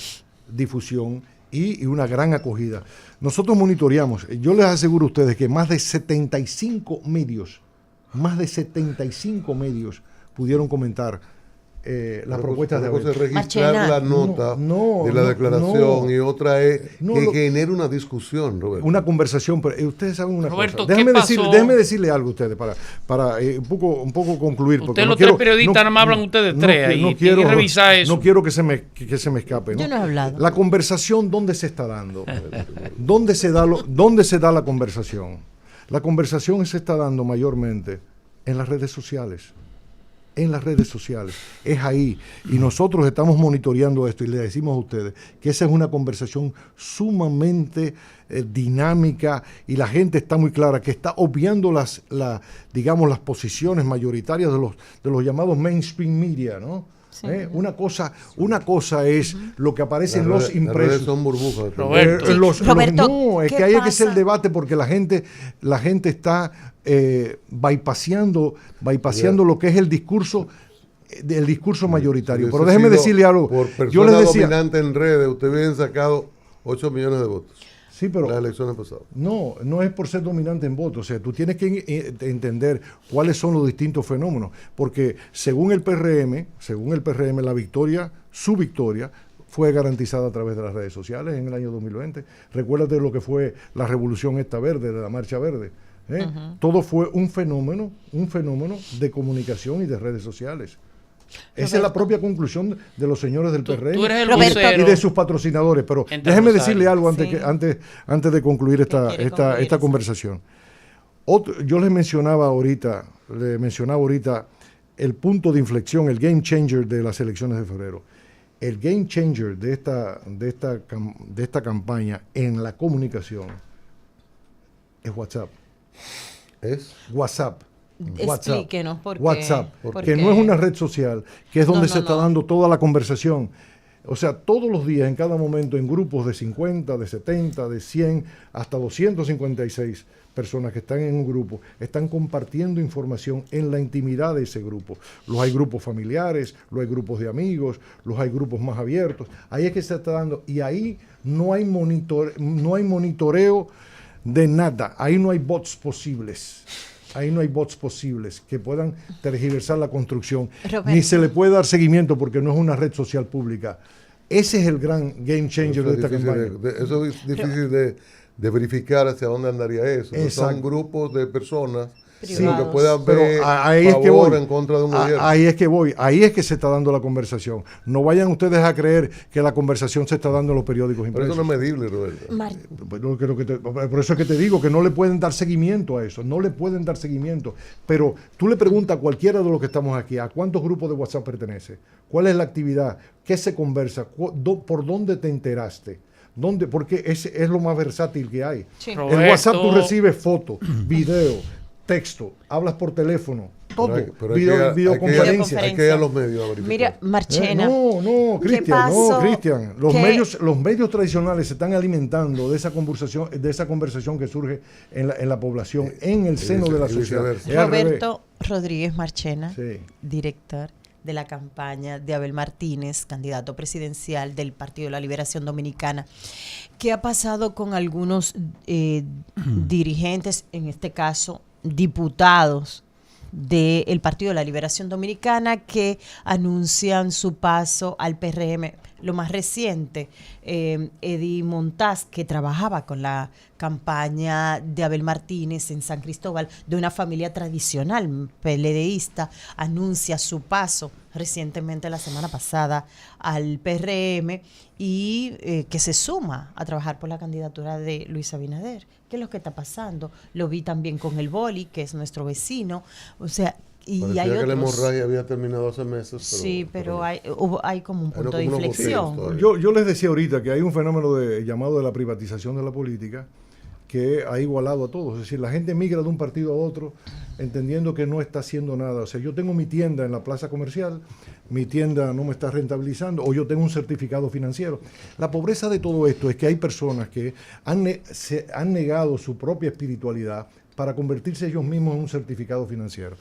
Speaker 2: difusión y una gran acogida. Nosotros monitoreamos, yo les aseguro a ustedes que más de 75 medios pudieron comentar las propuestas de Abel.
Speaker 5: Una cosa es registrar la nota de la declaración y otra es que genere una discusión, Roberto.
Speaker 2: Una conversación, pero ustedes saben una
Speaker 4: Roberto,
Speaker 2: cosa.
Speaker 4: ¿qué
Speaker 2: Déjeme decirle algo a ustedes para un poco concluir.
Speaker 4: Ustedes los 3 periodistas nada más hablan ustedes 3 y tienen que revisar eso.
Speaker 2: No quiero que se me escape.
Speaker 3: Yo no he hablado.
Speaker 2: La conversación, ¿dónde se está dando? ¿Dónde se da la conversación? La conversación se está dando mayormente en las redes sociales. Es ahí. Y nosotros estamos monitoreando esto y le decimos a ustedes que esa es una conversación sumamente dinámica y la gente está muy clara que está obviando las posiciones mayoritarias de los llamados mainstream media, ¿no? Sí. Una cosa es lo que aparece en los impresos.
Speaker 5: Las redes son burbujas.
Speaker 4: Roberto.
Speaker 2: No, es que hay que hacer el debate porque la gente está bypaseando lo que es el discurso mayoritario. Pero déjeme decirle algo.
Speaker 5: Por persona dominante en redes, usted hubiera sacado 8 millones de votos.
Speaker 2: Sí, pero
Speaker 5: las elecciones pasadas.
Speaker 2: no es por ser dominante en voto. O sea, tú tienes que entender cuáles son los distintos fenómenos. Porque según el PRM, su victoria, fue garantizada a través de las redes sociales en el año 2020. Recuérdate lo que fue la revolución esta verde, de la marcha verde. Todo fue un fenómeno de comunicación y de redes sociales. Esa es la propia conclusión de los señores del PRM
Speaker 4: tú eres el
Speaker 2: y de sus patrocinadores. Pero déjeme decirle algo antes de concluir esta conversación. Yo le mencionaba ahorita el punto de inflexión, el game changer de las elecciones de febrero. El game changer de esta campaña en la comunicación es WhatsApp.
Speaker 5: ¿Es?
Speaker 2: WhatsApp.
Speaker 3: Explíquenos por qué.
Speaker 2: WhatsApp, que no es una red social, que es donde se está dando toda la conversación. O sea, todos los días, en cada momento, en grupos de 50, de 70, de 100, hasta 256 personas que están en un grupo, están compartiendo información en la intimidad de ese grupo. Los hay grupos familiares, los hay grupos de amigos, los hay grupos más abiertos. Ahí es que se está dando, y ahí no hay monitoreo de nada, ahí no hay bots posibles. Ahí no hay bots posibles que puedan tergiversar la construcción. Roberto. Ni se le puede dar seguimiento porque no es una red social pública. Ese es el gran game changer de esta campaña.
Speaker 5: Eso es difícil de verificar hacia dónde andaría eso. Son grupos de personas que puedan ver favor en contra de un gobierno.
Speaker 2: Ahí es que voy. Ahí es que se está dando la conversación. No vayan ustedes a creer que la conversación se está dando en los periódicos impresos.
Speaker 5: Pero eso no es medible, Roberto.
Speaker 2: Por eso es que te digo que no le pueden dar seguimiento a eso. No le pueden dar seguimiento. Pero tú le preguntas a cualquiera de los que estamos aquí, ¿a cuántos grupos de WhatsApp pertenece? ¿Cuál es la actividad? ¿Qué se conversa? ¿Por dónde te enteraste? Porque ese es lo más versátil que hay. Sí. En WhatsApp tú recibes fotos, video, texto, hablas por teléfono, todo, videoconferencia.
Speaker 5: Hay que ir a los medios a verificar.
Speaker 3: Mira, Marchena.
Speaker 2: Cristian. Los medios tradicionales se están alimentando de esa conversación que surge en la población, en el seno de la sociedad.
Speaker 3: Roberto Rodríguez Marchena, director de la campaña de Abel Martínez, candidato presidencial del Partido de la Liberación Dominicana. ¿Qué ha pasado con algunos dirigentes, en este caso diputados del Partido de la Liberación Dominicana, que anuncian su paso al PRM? Lo más reciente, Eddie Montaz, que trabajaba con la campaña de Abel Martínez en San Cristóbal, de una familia tradicional PLDista, anuncia su paso recientemente, la semana pasada, al PRM y que se suma a trabajar por la candidatura de Luis Abinader. ¿Qué es lo que está pasando? Lo vi también con el Boli, que es nuestro vecino. O sea, y
Speaker 5: parecía
Speaker 3: hay otros.
Speaker 5: Que la hemorragia había terminado hace meses.
Speaker 3: Pero hay como un punto de inflexión.
Speaker 2: Yo les decía ahorita que hay un fenómeno llamado de la privatización de la política que ha igualado a todos. Es decir, la gente migra de un partido a otro entendiendo que no está haciendo nada. O sea, yo tengo mi tienda en la plaza comercial, mi tienda no me está rentabilizando, o yo tengo un certificado financiero. La pobreza de todo esto es que hay personas que se han negado su propia espiritualidad para convertirse ellos mismos en un certificado financiero.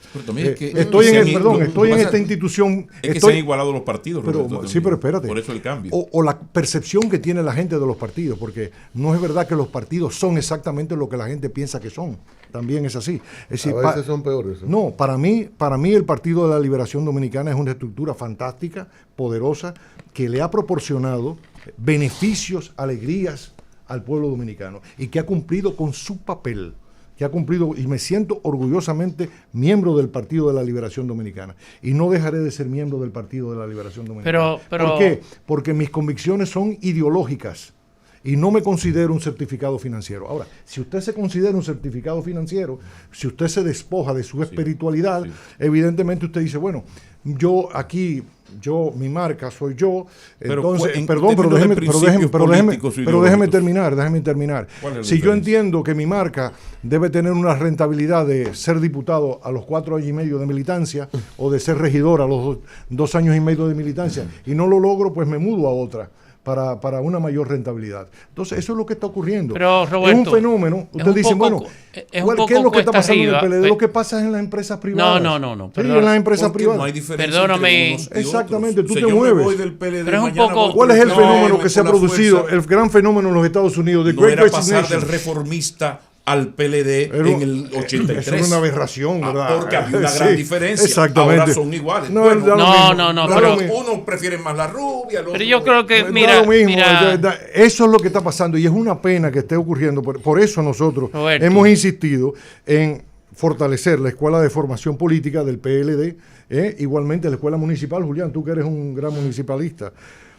Speaker 2: Estoy en esta institución.
Speaker 1: Es que se han igualado los partidos.
Speaker 2: Pero espérate.
Speaker 1: Por eso el cambio.
Speaker 2: O la percepción que tiene la gente de los partidos, porque no es verdad que los partidos son exactamente lo que la gente piensa que son. También es así. Es decir,
Speaker 5: a veces son peores.
Speaker 2: No, para mí el Partido de la Liberación Dominicana es una estructura fantástica, poderosa, que le ha proporcionado beneficios, alegrías al pueblo dominicano y que ha cumplido con su papel. Y me siento orgullosamente miembro del Partido de la Liberación Dominicana. Y no dejaré de ser miembro del Partido de la Liberación Dominicana. ¿Por qué? Porque mis convicciones son ideológicas y no me considero un certificado financiero. Ahora, si usted se considera un certificado financiero, si usted se despoja de su espiritualidad, evidentemente usted dice, bueno, mi marca soy yo, entonces, pero déjeme terminar. Si yo entiendo que mi marca debe tener una rentabilidad de ser diputado a los 4 años y medio de militancia o de ser regidor a los 2 años y medio de militancia y no lo logro, pues me mudo a otra. para una mayor rentabilidad. Entonces, eso es lo que está ocurriendo.
Speaker 4: Pero, Roberto,
Speaker 2: es un fenómeno. Ustedes dicen, bueno, ¿qué es lo que está pasando en el PLD? Lo que pasa es en las empresas privadas.
Speaker 4: No.
Speaker 2: Sí, en las empresas privadas.
Speaker 1: No hay diferencia
Speaker 4: Perdóname.
Speaker 1: entre unos y
Speaker 2: Exactamente,
Speaker 1: otros.
Speaker 2: tú
Speaker 1: O sea,
Speaker 2: te
Speaker 1: yo me
Speaker 2: mueves.
Speaker 1: voy del PLD,
Speaker 4: Pero es un
Speaker 1: mañana
Speaker 4: poco-
Speaker 1: voy
Speaker 2: ¿Cuál es el
Speaker 1: por
Speaker 2: fenómeno que se ha
Speaker 1: por la
Speaker 2: producido?
Speaker 1: fuerza.
Speaker 2: El gran fenómeno en los Estados Unidos, the
Speaker 1: No
Speaker 2: Great
Speaker 1: era pasar
Speaker 2: Resignation.
Speaker 1: del reformista al PLD en el 83.
Speaker 2: Eso es una aberración, ¿verdad?
Speaker 1: Porque había una gran
Speaker 2: Sí,
Speaker 1: diferencia.
Speaker 2: exactamente.
Speaker 1: Ahora son iguales.
Speaker 2: No,
Speaker 1: Bueno,
Speaker 2: da lo mismo.
Speaker 4: no,
Speaker 2: Da
Speaker 4: pero-
Speaker 2: lo mismo.
Speaker 1: unos prefieren más la rubia, los
Speaker 4: Pero yo creo que,
Speaker 2: Da
Speaker 4: mira,
Speaker 2: lo mismo.
Speaker 4: mira,
Speaker 2: Eso es lo que está pasando y es una pena que esté ocurriendo. Por eso nosotros
Speaker 4: Roberto.
Speaker 2: hemos insistido en fortalecer la Escuela de Formación Política del PLD, igualmente la Escuela Municipal. Julián, tú que eres un gran municipalista,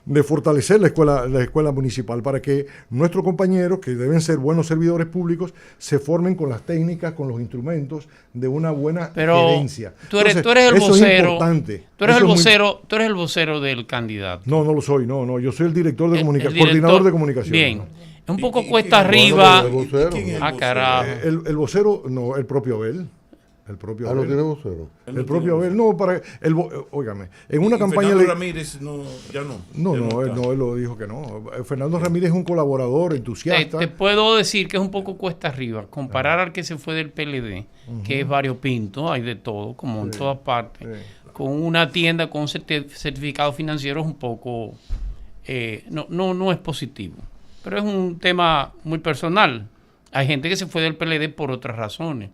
Speaker 2: de fortalecer la escuela municipal para que nuestros compañeros, que deben ser buenos servidores públicos, se formen con las técnicas, con los instrumentos de una buena
Speaker 4: pero
Speaker 2: gerencia.
Speaker 4: tú eres el
Speaker 2: eso
Speaker 4: vocero.
Speaker 2: es importante.
Speaker 4: Tú eres
Speaker 2: Eso
Speaker 4: el
Speaker 2: es muy-
Speaker 4: vocero, tú eres el vocero del candidato.
Speaker 2: No lo soy, no. Yo soy el director de
Speaker 4: El
Speaker 2: comunicación,
Speaker 4: director-
Speaker 2: coordinador de comunicación.
Speaker 4: Bien.
Speaker 2: ¿no?
Speaker 4: Es un poco
Speaker 1: ¿Y
Speaker 4: cuesta
Speaker 1: quién es el
Speaker 4: arriba.
Speaker 5: vocero?
Speaker 1: ¿Quién es el
Speaker 4: Ah,
Speaker 1: vocero?
Speaker 4: carajo.
Speaker 2: El vocero, no, el propio Abel. El propio
Speaker 5: Ah, no
Speaker 2: Abel.
Speaker 5: tiene vocero.
Speaker 2: El propio Abel, no, óigame, en una
Speaker 1: Y
Speaker 2: campaña...
Speaker 1: Fernando Ramírez ya no.
Speaker 2: No,
Speaker 1: está.
Speaker 2: él lo dijo que no. Fernando Ramírez es un colaborador, entusiasta.
Speaker 4: Te puedo decir que es un poco cuesta arriba. Comparar al que se fue del PLD, que es variopinto, hay de todo, como en todas partes, con una tienda con un certificado financiero es un poco... no es positivo. Pero es un tema muy personal. Hay gente que se fue del PLD por otras razones,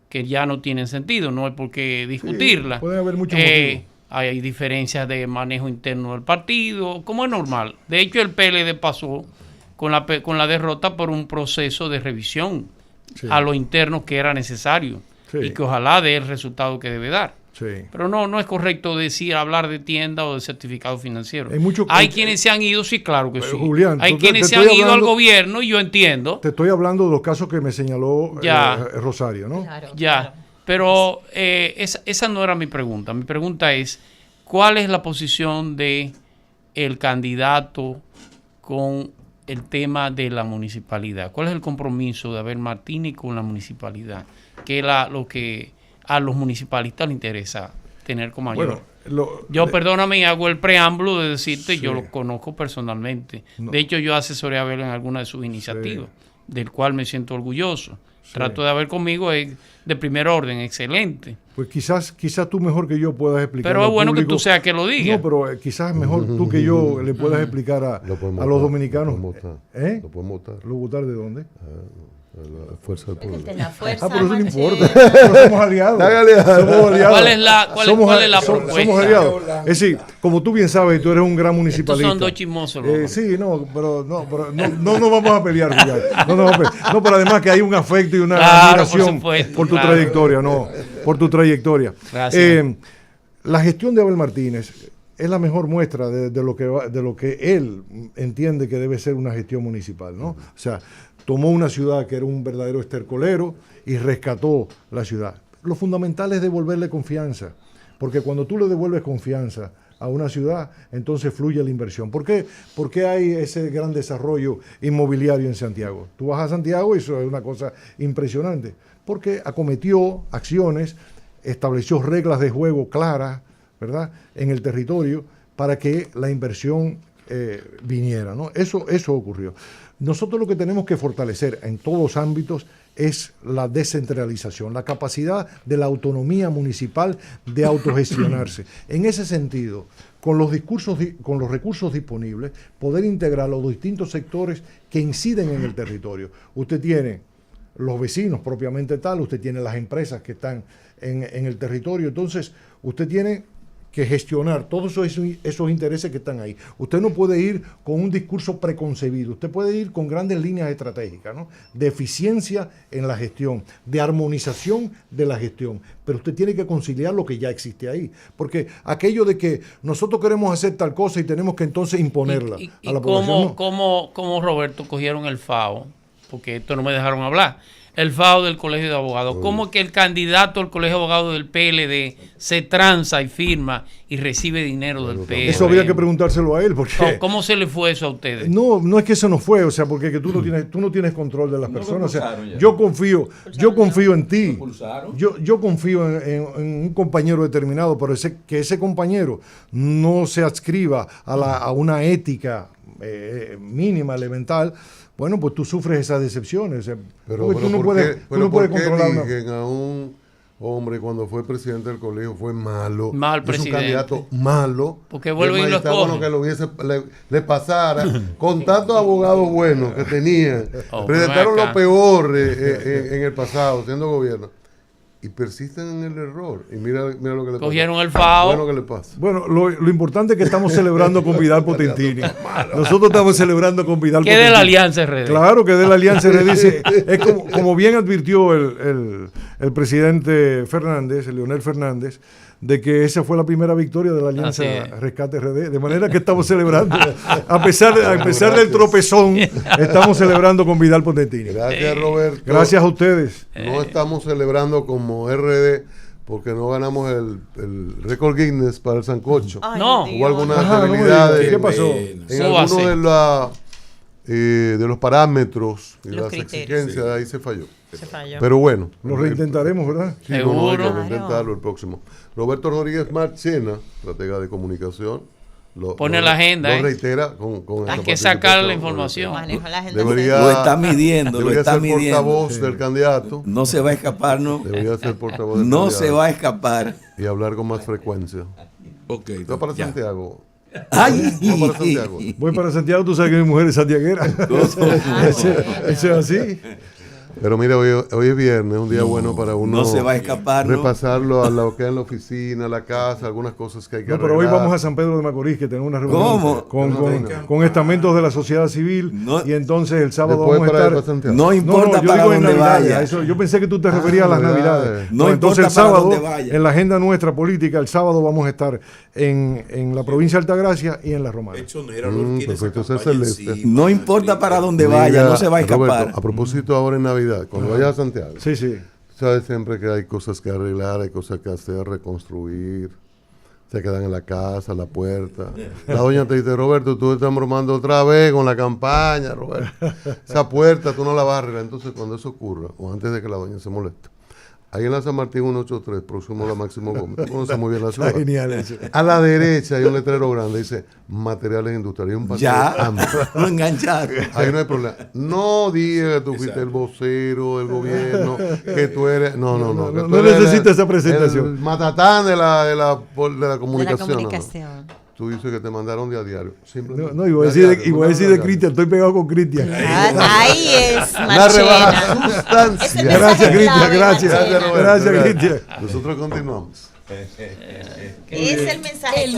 Speaker 4: que ya no tienen sentido, no hay por qué discutirla.
Speaker 2: puede haber muchos motivos.
Speaker 4: Hay diferencias de manejo interno del partido, como es normal. De hecho, el PLD pasó con la derrota por un proceso de revisión a lo interno que era necesario y que ojalá dé el resultado que debe dar.
Speaker 2: Sí.
Speaker 4: Pero no es correcto hablar de tienda o de certificado financiero.
Speaker 2: Hay
Speaker 4: Hay quienes se han ido, sí, claro que sí.
Speaker 2: Julián,
Speaker 4: Hay
Speaker 2: te
Speaker 4: quienes se
Speaker 2: estoy
Speaker 4: han ido al
Speaker 2: hablando-
Speaker 4: gobierno y yo entiendo.
Speaker 2: Te estoy hablando de los casos que me señaló
Speaker 4: Ya.
Speaker 2: Rosario, ¿no?
Speaker 3: Claro,
Speaker 4: Ya,
Speaker 3: claro.
Speaker 4: pero esa no era mi pregunta. Mi pregunta es, ¿cuál es la posición de el candidato con el tema de la municipalidad? ¿Cuál es el compromiso de Abel Martínez con la municipalidad? Que es lo que a los municipalistas les interesa tener como mayor.
Speaker 2: Bueno,
Speaker 4: Perdóname, hago el preámbulo de decirte,
Speaker 2: Sí.
Speaker 4: yo lo conozco personalmente.
Speaker 2: No.
Speaker 4: De hecho, yo asesoré a Abel en alguna de sus iniciativas, del cual me siento orgulloso. Trato de Abel conmigo es de primer orden, excelente.
Speaker 2: Pues quizás tú mejor que yo puedas explicar.
Speaker 4: Pero es
Speaker 2: al
Speaker 4: bueno que
Speaker 2: público-
Speaker 4: tú seas que lo diga.
Speaker 2: No, pero quizás mejor tú que yo le puedas explicar a
Speaker 5: Lo podemos
Speaker 2: los
Speaker 5: votar,
Speaker 2: dominicanos.
Speaker 5: Lo podemos votar.
Speaker 2: ¿Eh?
Speaker 5: Lo podemos votar.
Speaker 2: ¿Lo votar de dónde?
Speaker 5: La fuerza del pueblo.
Speaker 3: De la fuerza,
Speaker 2: Pero eso no
Speaker 3: Machete.
Speaker 2: importa. No somos aliados. Somos aliados.
Speaker 4: ¿Cuál es la propuesta?
Speaker 2: Somos aliados. Es decir, como tú bien sabes, tú eres un gran
Speaker 4: Estos
Speaker 2: municipalista.
Speaker 4: son dos chismosos. loco.
Speaker 2: Sí, no nos vamos a pelear, Julián. No, pero además que hay un afecto y una
Speaker 4: Claro, por
Speaker 2: admiración
Speaker 4: supuesto,
Speaker 2: por tu
Speaker 4: claro.
Speaker 2: trayectoria, por tu trayectoria.
Speaker 4: Gracias.
Speaker 2: La gestión de Abel Martínez es la mejor muestra de lo que él entiende que debe ser una gestión municipal, ¿no? O sea, tomó una ciudad que era un verdadero estercolero y rescató la ciudad. Lo fundamental es devolverle confianza, porque cuando tú le devuelves confianza a una ciudad, entonces fluye la inversión. ¿Por qué hay ese gran desarrollo inmobiliario en Santiago? Tú vas a Santiago y eso es una cosa impresionante, porque acometió acciones, estableció reglas de juego claras, ¿verdad?, en el territorio para que la inversión viniera, ¿no? Eso ocurrió. Nosotros lo que tenemos que fortalecer en todos los ámbitos es la descentralización, la capacidad de la autonomía municipal de autogestionarse. En ese sentido, con los recursos disponibles, poder integrar los distintos sectores que inciden en el territorio. Usted tiene los vecinos propiamente tal, usted tiene las empresas que están en el territorio, entonces usted tiene que gestionar todos esos intereses que están ahí. Usted no puede ir con un discurso preconcebido, usted puede ir con grandes líneas estratégicas, ¿no?, de eficiencia en la gestión, de armonización de la gestión, pero usted tiene que conciliar lo que ya existe ahí, porque aquello de que nosotros queremos hacer tal cosa y tenemos que entonces imponerla a la población. No.
Speaker 4: ¿Cómo Roberto cogieron el FAO? Porque esto no me dejaron hablar. El FAO del Colegio de Abogados. ¿Cómo que el candidato al Colegio de Abogados del PLD se tranza y firma y recibe dinero del PLD?
Speaker 2: Eso habría que preguntárselo a él, porque
Speaker 4: ¿Cómo se le fue eso a ustedes?
Speaker 2: no es que eso no fue, o sea, porque que tú no tienes control de las personas. O sea, yo confío en ti. Yo confío en un compañero determinado, pero que ese compañero no se adscriba a una ética mínima, elemental, bueno, pues tú sufres esas decepciones.
Speaker 5: Pero
Speaker 2: porque tú no
Speaker 5: ¿por
Speaker 2: puedes,
Speaker 5: qué-
Speaker 2: tú no puedes
Speaker 5: ¿por qué
Speaker 2: controlar una...
Speaker 5: eligen a un hombre cuando fue presidente del colegio? Fue malo.
Speaker 4: Mal
Speaker 5: es
Speaker 4: presidente.
Speaker 5: un candidato malo.
Speaker 4: Porque vuelve y lo
Speaker 5: está bueno
Speaker 4: escogen.
Speaker 5: que lo le pasara con tantos abogados buenos que tenía.
Speaker 4: Oh,
Speaker 5: presentaron
Speaker 4: ven
Speaker 5: lo
Speaker 4: acá.
Speaker 5: peor en el pasado, siendo gobierno. Y persisten en el error. Y mira lo que le pasa.
Speaker 4: Cogieron el FAO.
Speaker 5: Bueno, que le pasa.
Speaker 2: Bueno, lo importante es que estamos celebrando con Vidal Potentini. Nosotros estamos celebrando con Vidal
Speaker 4: Que
Speaker 2: Potentini.
Speaker 4: de la Alianza RD.
Speaker 2: Claro que de la Alianza RD. Es como bien advirtió el presidente Fernández, el Leonel Fernández, de que esa fue la primera victoria de la Alianza
Speaker 4: Así es.
Speaker 2: Rescate RD. De manera que estamos celebrando, a pesar del tropezón, estamos celebrando con Vidal Potentini.
Speaker 5: Gracias, Roberto.
Speaker 2: Gracias a ustedes.
Speaker 5: No estamos celebrando como RD porque no ganamos el récord Guinness para el sancocho.
Speaker 3: Ay,
Speaker 4: No.
Speaker 3: Dios.
Speaker 5: Hubo algunas
Speaker 2: Ajá, no me
Speaker 5: debilidades
Speaker 2: digas. ¿Qué pasó?
Speaker 5: en
Speaker 4: ¿Cómo va a
Speaker 5: algunos de los parámetros y
Speaker 3: Los
Speaker 5: las
Speaker 3: criterios.
Speaker 5: exigencias, ahí se falló.
Speaker 3: Se falló.
Speaker 5: Pero bueno,
Speaker 2: Lo reintentaremos, ¿verdad?
Speaker 5: sí, no, hay que
Speaker 4: Seguro.
Speaker 5: reintentarlo el próximo. Roberto Rodríguez Marchena, estratega de comunicación,
Speaker 4: Pone la agenda,
Speaker 5: lo reitera con
Speaker 4: Hay
Speaker 5: esa
Speaker 4: que sacar la
Speaker 5: participación.
Speaker 4: información.
Speaker 3: Manejo la agenda.
Speaker 5: Debería,
Speaker 6: Lo está midiendo, lo
Speaker 5: debería
Speaker 6: está
Speaker 5: ser
Speaker 6: midiendo.
Speaker 5: portavoz del candidato.
Speaker 6: No se va a escapar, ¿no?
Speaker 5: Debería ser portavoz del
Speaker 6: No
Speaker 5: candidato
Speaker 6: se va a escapar.
Speaker 5: y hablar con más frecuencia.
Speaker 1: Ok,
Speaker 5: ¿Tú vas para
Speaker 1: ya.
Speaker 5: Santiago?
Speaker 6: ¡Ay!
Speaker 5: Vamos para Santiago.
Speaker 2: Voy para Santiago, tú sabes que mi mujer es santiaguera. Eso es así.
Speaker 5: Pero mira, hoy es viernes, un día bueno para uno
Speaker 6: no se va a escapar, ¿no?
Speaker 5: repasarlo a lo que es en la oficina, la casa, algunas cosas que hay que
Speaker 2: No, pero hoy
Speaker 5: arreglar.
Speaker 2: vamos a San Pedro de Macorís, que tenemos una reunión
Speaker 6: ¿Cómo?
Speaker 2: con estamentos de la sociedad civil.
Speaker 6: No.
Speaker 2: Y entonces el sábado
Speaker 5: Después
Speaker 2: vamos a
Speaker 5: para
Speaker 2: estar...
Speaker 5: Santiago.
Speaker 6: No importa
Speaker 2: yo
Speaker 6: para
Speaker 2: digo en
Speaker 6: dónde
Speaker 2: Navidades,
Speaker 6: vaya.
Speaker 2: eso, yo pensé que tú te referías a las
Speaker 5: Navidades.
Speaker 2: Navidades.
Speaker 6: No
Speaker 2: Entonces el
Speaker 6: importa para
Speaker 2: sábado,
Speaker 6: dónde vaya.
Speaker 2: en la agenda nuestra política, el sábado vamos a estar en la provincia de Altagracia y en la Romana.
Speaker 1: Hechonera, no quiere esa
Speaker 5: perfecto, ese es
Speaker 1: campaña
Speaker 5: celeste.
Speaker 1: encima,
Speaker 6: No importa para dónde
Speaker 5: Mira,
Speaker 6: vaya, no se va a escapar.
Speaker 5: Roberto, a propósito ahora en Navidad, cuando vayas a Santiago,
Speaker 2: Sí, sí.
Speaker 5: sabes siempre que hay cosas que arreglar, hay cosas que hacer, reconstruir. Se quedan en la casa, la puerta. La doña te dice, Roberto, tú estás bromando otra vez con la campaña, Roberto. Esa puerta tú no la vas a arreglar. Entonces, cuando eso ocurra, o antes de que la doña se moleste, ahí en la San Martín 183, próximo a la Máximo Gómez, tú conoces muy bien la ciudad.
Speaker 2: Está genial eso.
Speaker 5: A la derecha hay un letrero grande, dice materiales industriales. Hay un paseo
Speaker 6: Ya,
Speaker 5: amplio.
Speaker 6: lo engancharon.
Speaker 5: Ahí no hay problema. No digas que tú fuiste el vocero del gobierno, que tú eres. No. que
Speaker 2: no
Speaker 5: tú eres
Speaker 2: necesitas esa presentación.
Speaker 5: El matatán de la comunicación.
Speaker 3: De la
Speaker 5: no.
Speaker 3: comunicación.
Speaker 5: Tú dices que te mandaron de a diario. Simplemente.
Speaker 2: No, y voy a
Speaker 5: De
Speaker 2: decir,
Speaker 5: diario,
Speaker 2: y voy a decir
Speaker 5: de
Speaker 2: de
Speaker 5: diario.
Speaker 2: Cristian, estoy pegado con Cristian.
Speaker 3: Ahí es,
Speaker 5: La rebaja
Speaker 3: Marchena.
Speaker 5: sustancia.
Speaker 3: Ese
Speaker 2: Gracias,
Speaker 3: mensaje
Speaker 2: Cristian,
Speaker 3: clave,
Speaker 2: gracias.
Speaker 3: Marchena.
Speaker 5: Roberto,
Speaker 2: Gracias, Cristian.
Speaker 5: Nosotros continuamos.
Speaker 3: Es el mensaje clave.